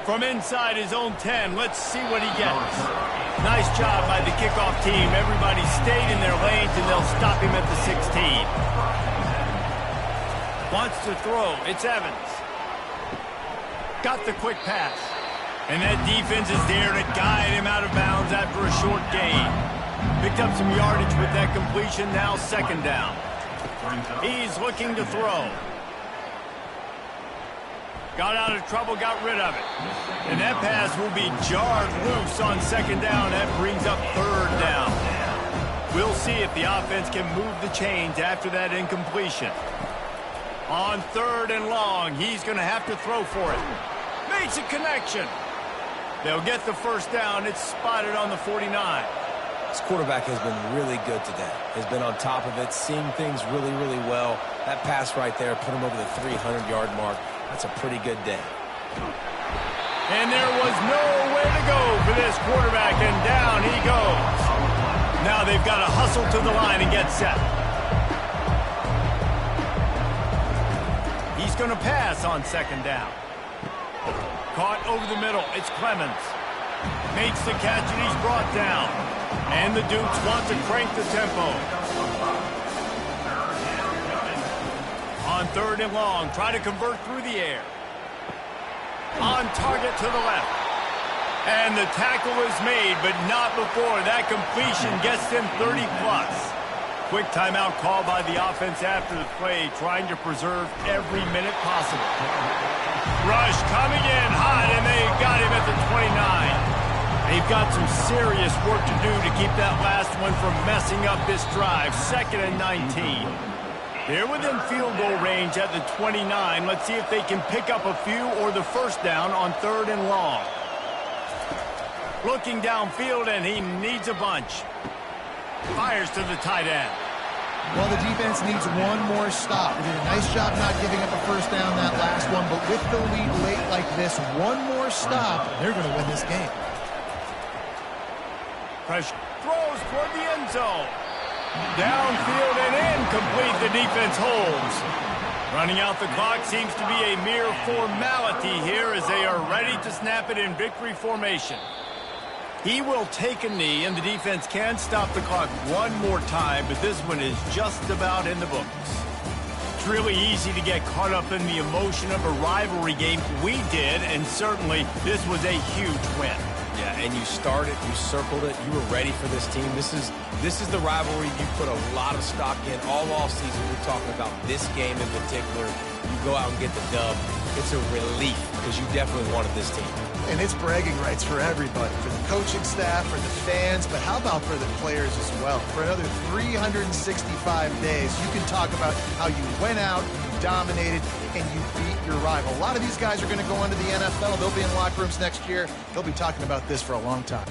From inside his own 10, let's see what he gets. Nice job by the kickoff team. Everybody stayed in their lanes, and they'll stop him at the 16. Wants to throw. It's Evans. Got the quick pass. And that defense is there to guide him out of bounds after a short gain. Picked up some yardage with that completion. Now 2nd down. He's looking to throw. Got out of trouble, got rid of it. And that pass will be jarred loose on 2nd down. That brings up 3rd down. We'll see if the offense can move the chains after that incompletion. On 3rd and long, he's going to have to throw for it. Makes a connection. They'll get the 1st down. It's spotted on the 49. This quarterback has been really good today. Has been on top of it, seeing things really, really well. That pass right there put him over the 300-yard mark. That's a pretty good day. And there was nowhere to go for this quarterback, and down he goes. Now they've got to hustle to the line and get set. He's going to pass on 2nd down. Caught over the middle. It's Clemens. Makes the catch, and he's brought down. And the Dukes want to crank the tempo. On 3rd and long, try to convert through the air. On target to the left. And the tackle is made, but not before that completion gets him 30-plus. Quick timeout call by the offense after the play, trying to preserve every minute possible. Rush coming in hot, and they got him at the 29. They've got some serious work to do to keep that last one from messing up this drive. 2nd and 19. They're within field goal range at the 29. Let's see if they can pick up a few or the 1st down on 3rd and long. Looking downfield, and he needs a bunch. Fires to the tight end. Well, the defense needs one more stop. They did a nice job not giving up a 1st down that last one, but with the lead late like this, one more stop, they're going to win this game. Pressure. Throws toward the end zone. Downfield and incomplete. The defense holds. Running out the clock seems to be a mere formality here as they are ready to snap it in victory formation. He will take a knee, and the defense can stop the clock one more time, but this one is just about in the books. It's really easy to get caught up in the emotion of a rivalry game. We did, and certainly this was a huge win. Yeah, and you started, you circled it, you were ready for this team. This is the rivalry you put a lot of stock in all offseason. We're talking about this game in particular. You go out and get the dub. It's a relief because you definitely wanted this team. And it's bragging rights for everybody, for the coaching staff, for the fans, but how about for the players as well? For another 365 days, you can talk about how you went out, you dominated, and you beat your rival. A lot of these guys are going to go into the NFL. They'll be in locker rooms next year. They'll be talking about this for a long time.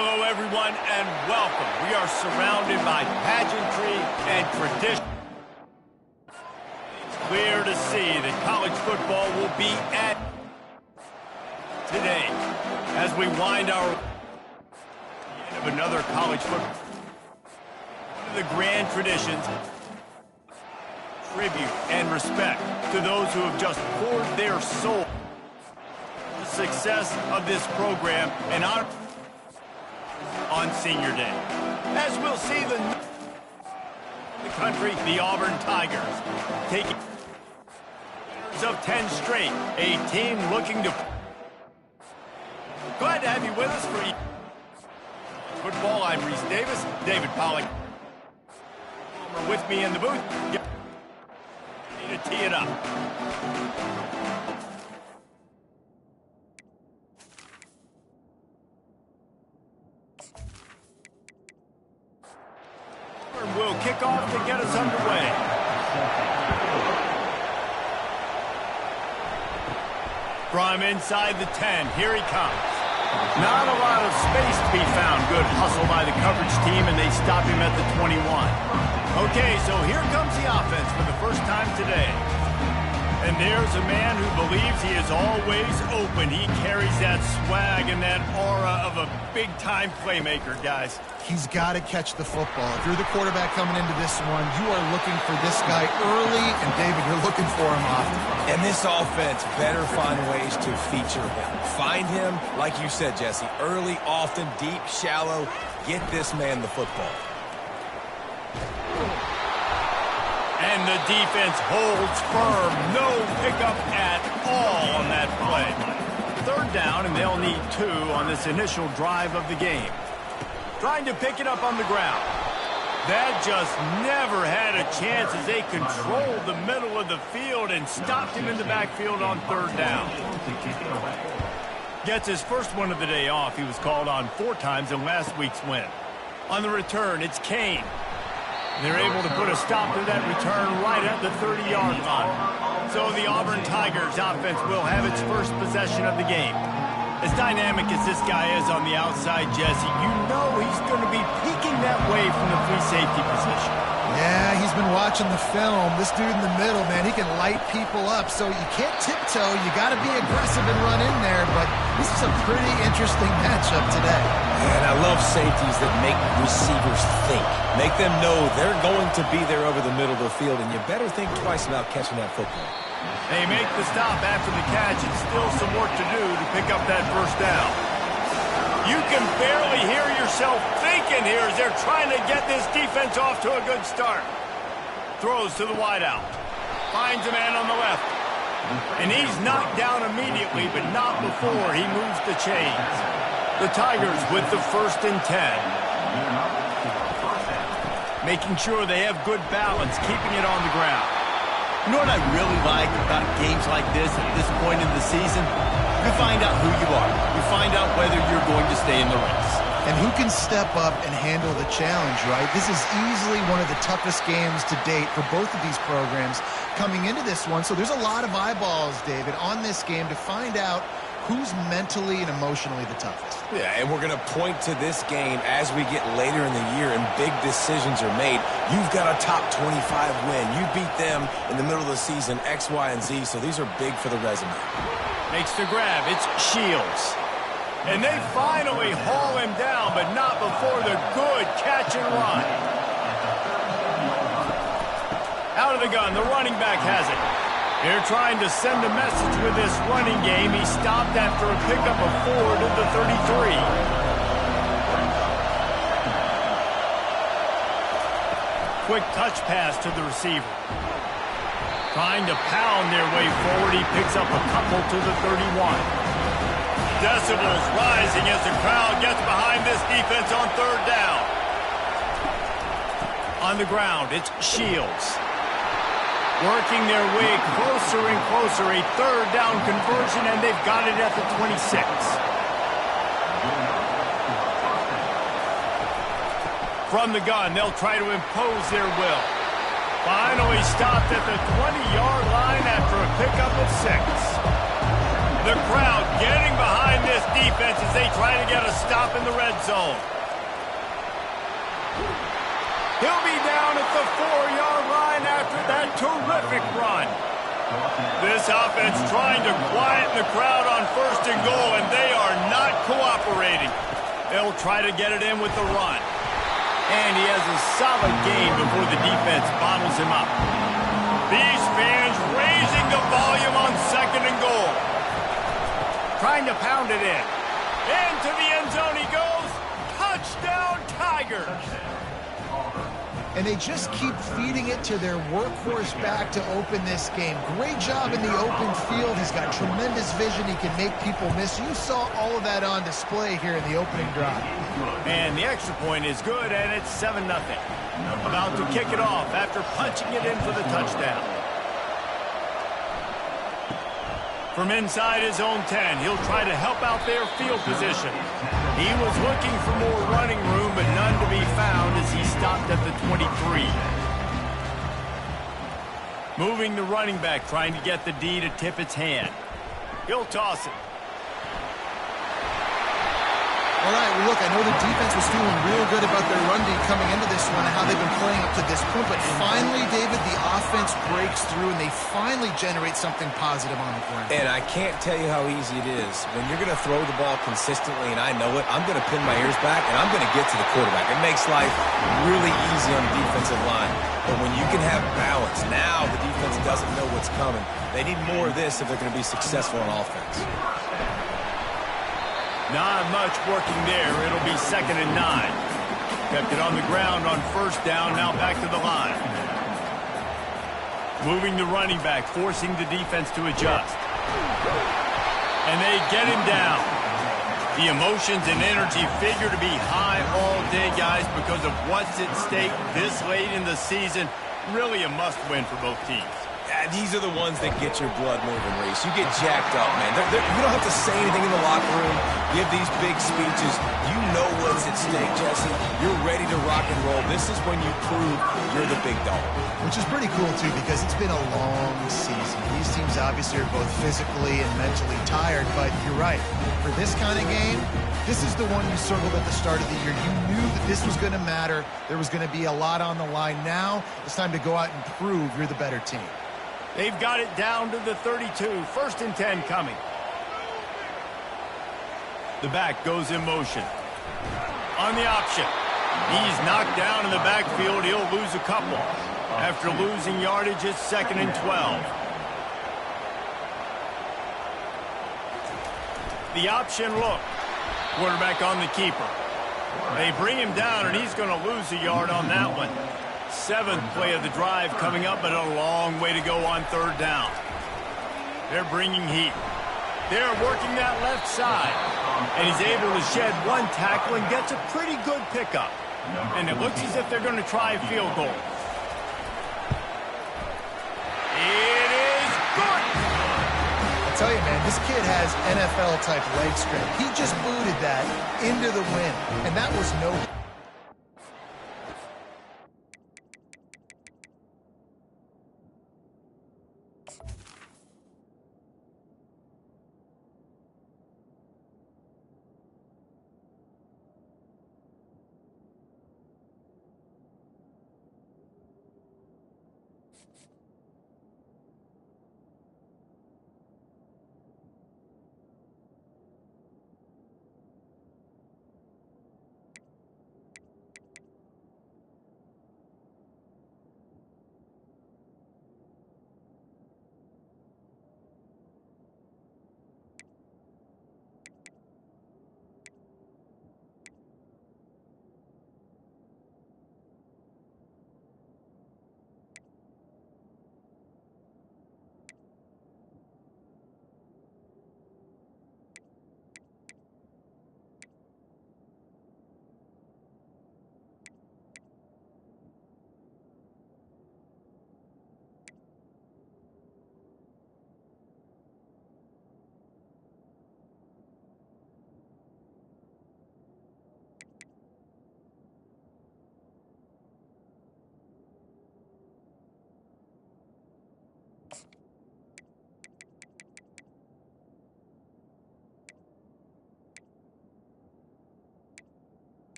Hello, everyone, and welcome. We are surrounded by pageantry and tradition. It's clear to see that college football will be at today as we wind our end of another college football. One of the grand traditions, tribute and respect to those who have just poured their soul. The success of this program and on Senior Day. As we'll see the country, the Auburn Tigers, taking winners of 10 straight, a team looking to... Glad to have you with us for football. I'm Reese Davis, David Pollack. With me in the booth. Need to tee it up. Will kick off to get us underway. From inside the 10, here he comes. Not a lot of space to be found. Good hustle by the coverage team, and they stop him at the 21. Okay, so here comes the offense for the first time today. And there's a man who believes he is always open. He carries that swag and that aura of a big-time playmaker, guys. He's got to catch the football. If you're the quarterback coming into this one, you are looking for this guy early, and David, you're looking for him often. And this offense better find ways to feature him. Find him, like you said, Jesse, early, often, deep, shallow. Get this man the football. And the defense holds firm. No pickup at all on that play. Third down, and they'll need 2 on this initial drive of the game. Trying to pick it up on the ground. That just never had a chance as they controlled the middle of the field and stopped him in the backfield on third down. Gets his first one of the day off. He was called on 4 times in last week's win. On the return, it's Kane. They're able to put a stop to that return right at the 30-yard line. So the Auburn Tigers offense will have its first possession of the game. As dynamic as this guy is on the outside, Jesse, you know he's going to be peeking that way from the free safety position. Yeah, he's been watching the film. This dude in the middle, man, he can light people up. So you can't tiptoe. You got to be aggressive and run in there. But this is a pretty interesting matchup today. And I love safeties that make receivers think. Make them know they're going to be there over the middle of the field, and you better think twice about catching that football. They make the stop after the catch, and still some work to do to pick up that first down. You can barely hear yourself thinking here as they're trying to get this defense off to a good start. Throws to the wideout. Finds a man on the left. And he's knocked down immediately, but not before he moves the chains. The Tigers with the 1st and 10. Making sure they have good balance, keeping it on the ground. You know what I really like about games like this at this point in the season? You find out who you are. You find out whether you're going to stay in the race. And who can step up and handle the challenge, right? This is easily one of the toughest games to date for both of these programs coming into this one. So there's a lot of eyeballs, David, on this game to find out who's mentally and emotionally the toughest. Yeah, and we're going to point to this game as we get later in the year and big decisions are made. You've got a top 25 win. You beat them in the middle of the season, X, Y, and Z, so these are big for the resume. Makes the grab. It's Shields. And they finally haul him down, but not before the good catch and run. Out of the gun, the running back has it. They're trying to send a message with this running game. He stopped after a pickup of 4 to the 33. Quick touch pass to the receiver. Trying to pound their way forward. He picks up a couple to the 31. Decibels rising as the crowd gets behind this defense on third down. On the ground, it's Shields. Working their way closer and closer, a third down conversion, and they've got it at the 26. From the gun, they'll try to impose their will. Finally stopped at the 20-yard line after a pickup of 6. The crowd getting behind this defense as they try to get a stop in the red zone. He'll be down at the 4-yard line after that terrific run. This offense trying to quieten the crowd on 1st and goal, and they are not cooperating. They'll try to get it in with the run. And he has a solid gain before the defense bottles him up. These fans raising the volume on 2nd and goal. Trying to pound it in. Into the end zone he goes. Touchdown, Tigers. And they just keep feeding it to their workhorse back to open this game. Great job in the open field. He's got tremendous vision. He can make people miss. You saw all of that on display here in the opening drive. And the extra point is good, and it's 7-0. About to kick it off after punching it in for the touchdown. From inside his own 10, he'll try to help out their field position. He was looking for more running room, but none to be found as he stopped at the 23. Moving the running back, trying to get the D to tip its hand. He'll toss it. All right, well, look, I know the defense was feeling real good about their run D coming into this one and how they've been playing up to this point, but finally, David, the offense breaks through and they finally generate something positive on the ground. And I can't tell you how easy it is. When you're going to throw the ball consistently, and I know it, I'm going to pin my ears back, and I'm going to get to the quarterback. It makes life really easy on the defensive line. But when you can have balance, now the defense doesn't know what's coming. They need more of this if they're going to be successful on offense. Not much working there. It'll be 2nd and 9. Kept it on the ground on 1st down, now back to the line. Moving the running back, forcing the defense to adjust. And they get him down. The emotions and energy figure to be high all day, guys, because of what's at stake this late in the season. Really a must-win for both teams. These are the ones that get your blood moving, Reese. You get jacked up, man. You don't have to say anything in the locker room, give these big speeches. You know what's at stake, Jesse. You're ready to rock and roll. This is when you prove you're the big dog. Which is pretty cool, too, because it's been a long season. These teams obviously are both physically and mentally tired, but you're right. For this kind of game, this is the one you circled at the start of the year. You knew that this was going to matter. There was going to be a lot on the line. Now it's time to go out and prove you're the better team. They've got it down to the 32. 1st and 10 coming. The back goes in motion. On the option. He's knocked down in the backfield. He'll lose a couple. After losing yardage, it's 2nd and 12. The option look. Quarterback on the keeper. They bring him down, and he's going to lose a yard on that one. 7th play of the drive coming up, but a long way to go on 3rd down. They're bringing heat. They're working that left side. And he's able to shed one tackle and gets a pretty good pickup. And it looks as if they're going to try a field goal. It is good. I tell you, man, this kid has NFL-type leg strength. He just booted that into the wind, and that was no...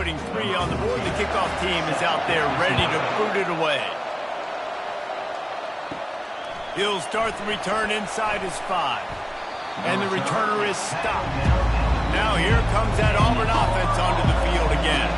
putting 3 on the board. The kickoff team is out there ready to boot it away. He'll start the return inside his 5. And the returner is stopped. Now here comes that Auburn offense onto the field again.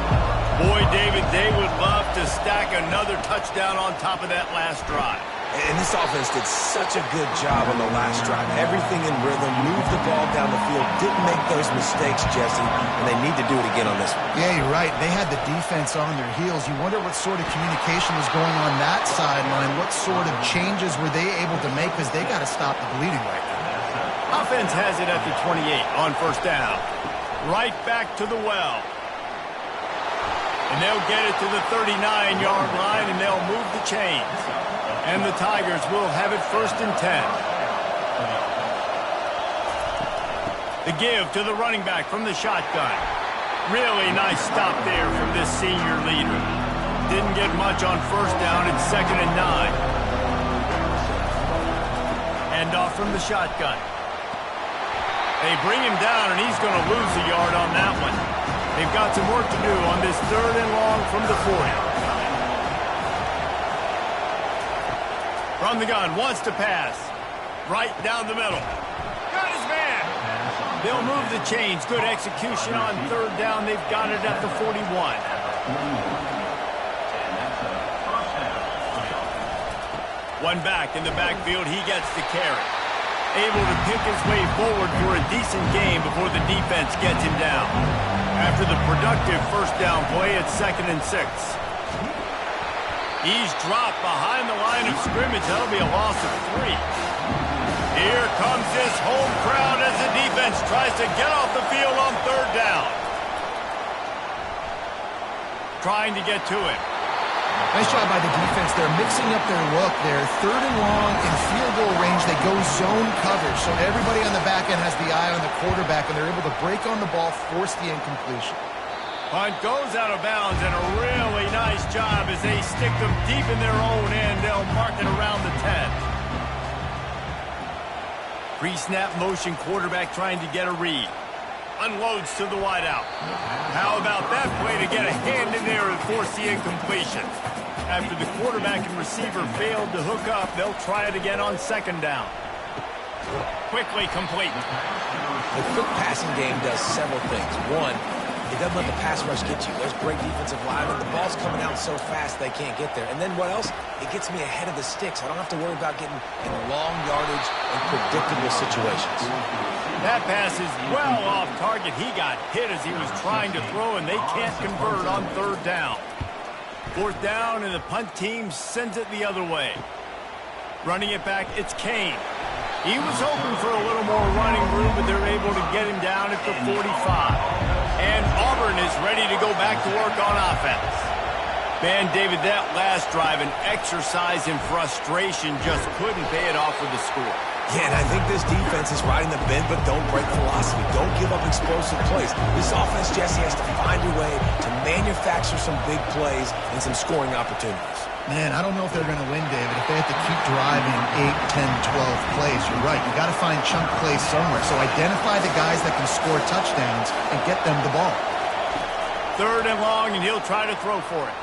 Boy, David, they would love to stack another touchdown on top of that last drive. And this offense did such a good job on the last drive. Everything in rhythm, moved the ball down the field, didn't make those mistakes, Jesse, and they need to do it again on this one. Yeah, you're right. They had the defense on their heels. You wonder what sort of communication was going on that sideline. What sort of changes were they able to make, because they got to stop the bleeding right now. Offense has it at the 28 on first down. Right back to the well. And they'll get it to the 39-yard line, and they'll move the chains. And the Tigers will have it 1st and 10. The give to the running back from the shotgun. Really nice stop there from this senior leader. Didn't get much on first down. It's 2nd and 9. Hand off from the shotgun. They bring him down, and he's going to lose a yard on that one. They've got some work to do on this 3rd and long from the 40. From the gun, wants to pass. Right down the middle. Got his man. They'll move the chains. Good execution on 3rd down. They've got it at the 41. One back in the backfield. He gets the carry. Able to pick his way forward for a decent game before the defense gets him down. After the productive first down play, it's 2nd and 6. He's dropped behind the line of scrimmage. That'll be a loss of 3. Here comes this home crowd as the defense tries to get off the field on 3rd down. Trying to get to him. Nice job by the defense. They're mixing up their look there. 3rd and long in field goal range. They go zone coverage. So everybody on the back end has the eye on the quarterback, and they're able to break on the ball, force the incompletion. Punt goes out of bounds, and a really nice job as they stick them deep in their own end. They'll mark it around the 10. Pre-snap motion, quarterback trying to get a read. Unloads to the wideout. How about that play to get a hand in there and force the incompletion? After the quarterback and receiver failed to hook up, they'll try it again on 2nd down. Quickly complete. The quick passing game does several things. One, it doesn't let the pass rush get you. There's great defensive linemen. The ball's coming out so fast they can't get there. And then what else? It gets me ahead of the sticks. I don't have to worry about getting in long yardage and predictable situations. That pass is well off target. He got hit as he was trying to throw, and they can't convert on 3rd down. 4th down, and the punt team sends it the other way. Running it back, it's Kane. He was hoping for a little more running room, but they're able to get him down at the 45. And Auburn is ready to go back to work on offense. Man, David, that last drive, an exercise in frustration, just couldn't pay it off with the score. Yeah, and I think this defense is riding the bend, but don't break philosophy. Don't give up explosive plays. This offense, Jesse, has to find a way to manufacture some big plays and some scoring opportunities. Man, I don't know if they're going to win, David, if they have to keep driving 8, 10, 12 plays. You're right. You got to find chunk plays somewhere. So identify the guys that can score touchdowns and get them the ball. 3rd and long, and he'll try to throw for it.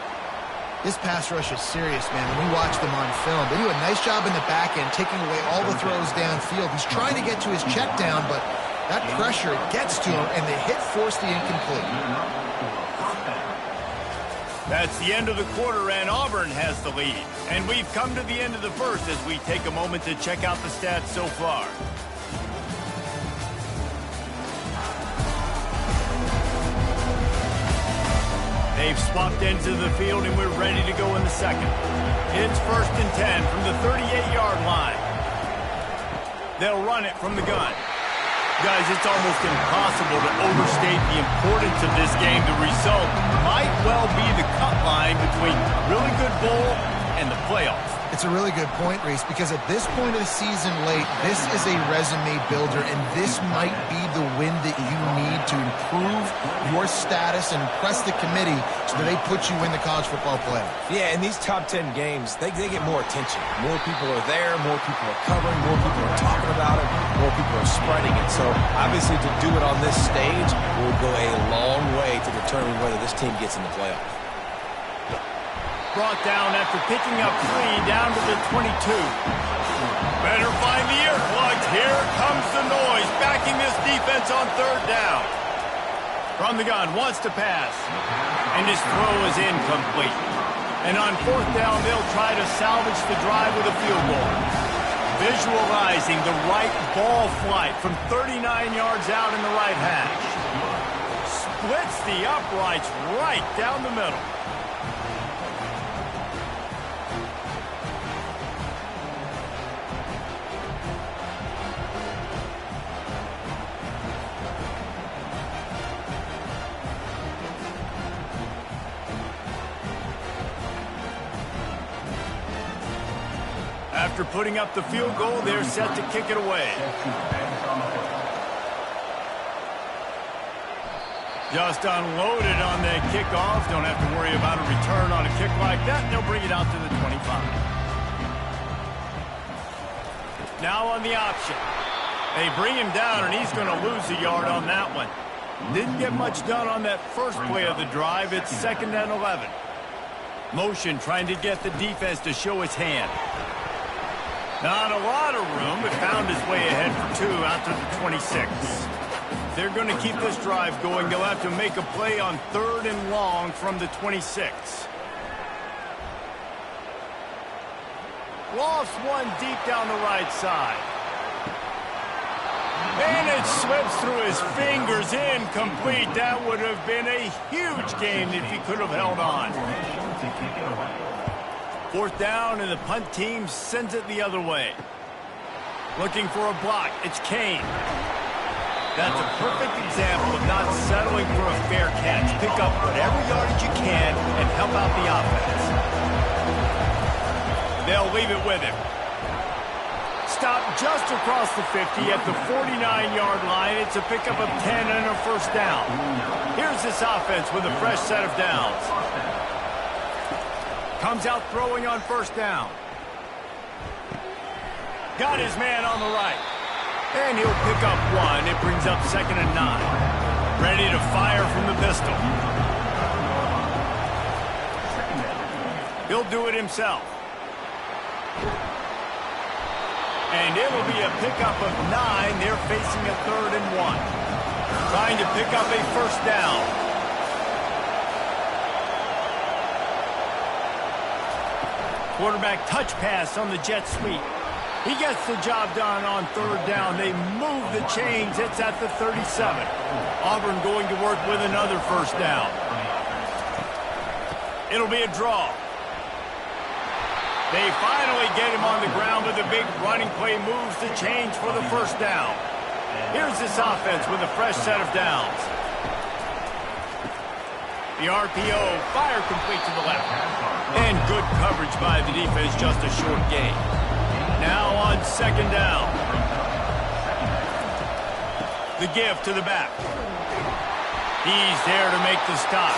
This pass rush is serious, man. When we watch them on film, they do a nice job in the back end, taking away all the throws downfield. He's trying to get to his check down, but that pressure gets to him, and the hit forced the incomplete. That's the end of the quarter, and Auburn has the lead. And we've come to the end of the first as we take a moment to check out the stats so far. They've swapped ends of the field, and we're ready to go in the second. It's 1st and 10 from the 38-yard line. They'll run it from the gun. Guys, it's almost impossible to overstate the importance of this game. The result might well be the cut line between really good bowl and the playoffs. It's a really good point, Reese, because at this point of the season late, this is a resume builder, and this might be the win that you need to improve your status and impress the committee so that they put you in the college football playoff. Yeah, in these top 10 games, they get more attention. More people are there, more people are covering, more people are talking about it, more people are spreading it. So, obviously, to do it on this stage will go a long way to the determine whether this team gets in the playoff. Brought down after picking up 3 down to the 22. Better find the earplugs. Here comes the noise, backing this defense on 3rd down. From the gun, wants to pass. And his throw is incomplete. And on 4th down, they'll try to salvage the drive with a field goal. Visualizing the right ball flight from 39 yards out in the right hash. Splits the uprights right down the middle. After putting up the field goal, they're set to kick it away. Just unloaded on the kickoff. Don't have to worry about a return on a kick like that. They'll bring it out to the 25. Now on the option. They bring him down, and he's going to lose a yard on that one. Didn't get much done on that first play of the drive. It's 2nd and 11. Motion trying to get the defense to show its hand. Not a lot of room, but found his way ahead for 2 out to the 26. They're going to keep this drive going. They'll have to make a play on 3rd and long from the 26. Lost one deep down the right side. And it slips through his fingers, incomplete. That would have been a huge gain if he could have held on. 4th down, and the punt team sends it the other way. Looking for a block. It's Kane. That's a perfect example of not settling for a fair catch. Pick up whatever yardage you can and help out the offense. They'll leave it with him. Stopped just across the 50 at the 49-yard line. It's a pickup of 10 and a 1st down. Here's this offense with a fresh set of downs. Comes out throwing on 1st down. Got his man on the right. And he'll pick up 1. It brings up 2nd and 9. Ready to fire from the pistol. He'll do it himself. And it'll be a pickup of 9. They're facing a 3rd and 1. Trying to pick up a 1st down. Quarterback touch pass on the jet sweep. He gets the job done on 3rd down. They move the chains. It's at the 37. Auburn going to work with another 1st down. It'll be a draw. They finally get him on the ground with a big running play. Moves the chains for the 1st down. Here's this offense with a fresh set of downs. The RPO, fire complete to the left. And good coverage by the defense, just a short gain. Now on 2nd down. The give to the back. He's there to make the stop.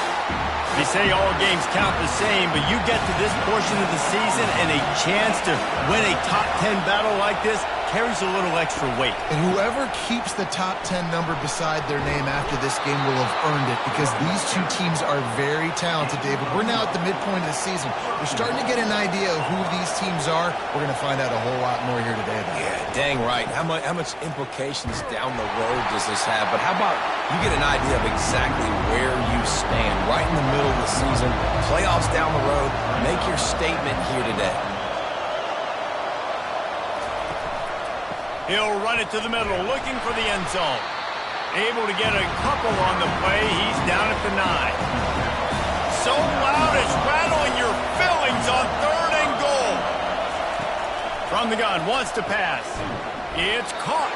They say all games count the same, but you get to this portion of the season and a chance to win a top 10 battle like this carries a little extra weight. And whoever keeps the top 10 number beside their name after this game will have earned it, because these two teams are very talented, David. We're now at the midpoint of the season. We're starting to get an idea of who these teams are. We're going to find out a whole lot more here today, though. Yeah, dang right. How much implications down the road does this have? But how about you get an idea of exactly where you stand right in the middle of the season, playoffs down the road, make your statement here today. He'll run it to the middle, looking for the end zone. Able to get a couple on the play. He's down at the 9. So loud it's rattling your fillings on 3rd and goal. From the gun, wants to pass. It's caught.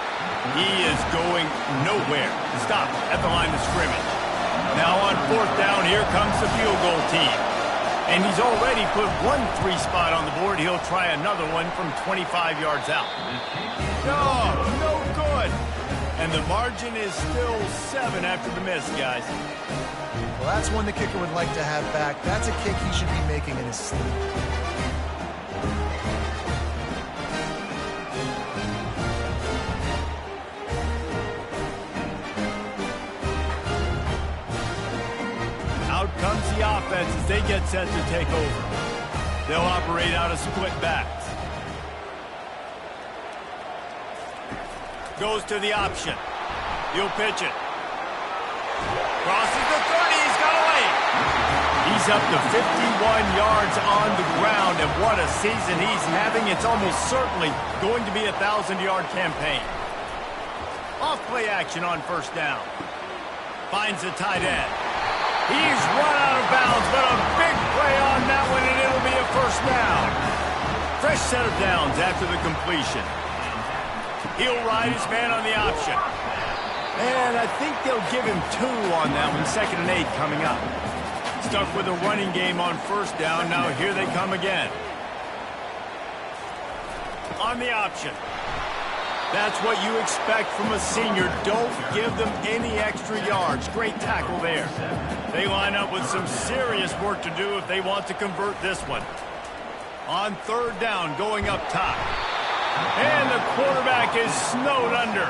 He is going nowhere. Stop at the line of scrimmage. Now on 4th down, here comes the field goal team. And he's already put 1 3 spot on the board. He'll try another one from 25 yards out. No good. And the margin is still 7 after the miss, guys. Well, that's one the kicker would like to have back. That's a kick he should be making in his sleep. comes the offense as they get set to take over. They'll operate out of split backs. Goes to the option. He'll pitch it. Crosses the 30. He's got a lane. He's up to 51 yards on the ground, and what a season he's having. It's almost certainly going to be a 1,000-yard campaign. Off play action on first down. Finds the tight end. He's run out of bounds, but a big play on that one, and it'll be a first down. Fresh set of downs after the completion. He'll ride his man on the option. And I think they'll give him 2 on that one. 2nd and 8 coming up. Stuck with a running game on first down. Now here they come again. On the option. That's what you expect from a senior. Don't give them any extra yards. Great tackle there. They line up with some serious work to do if they want to convert this one. On 3rd down, going up top. And the quarterback is snowed under.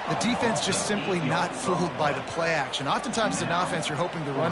The defense just simply not fooled by the play action. Oftentimes, as an offense, you're hoping to run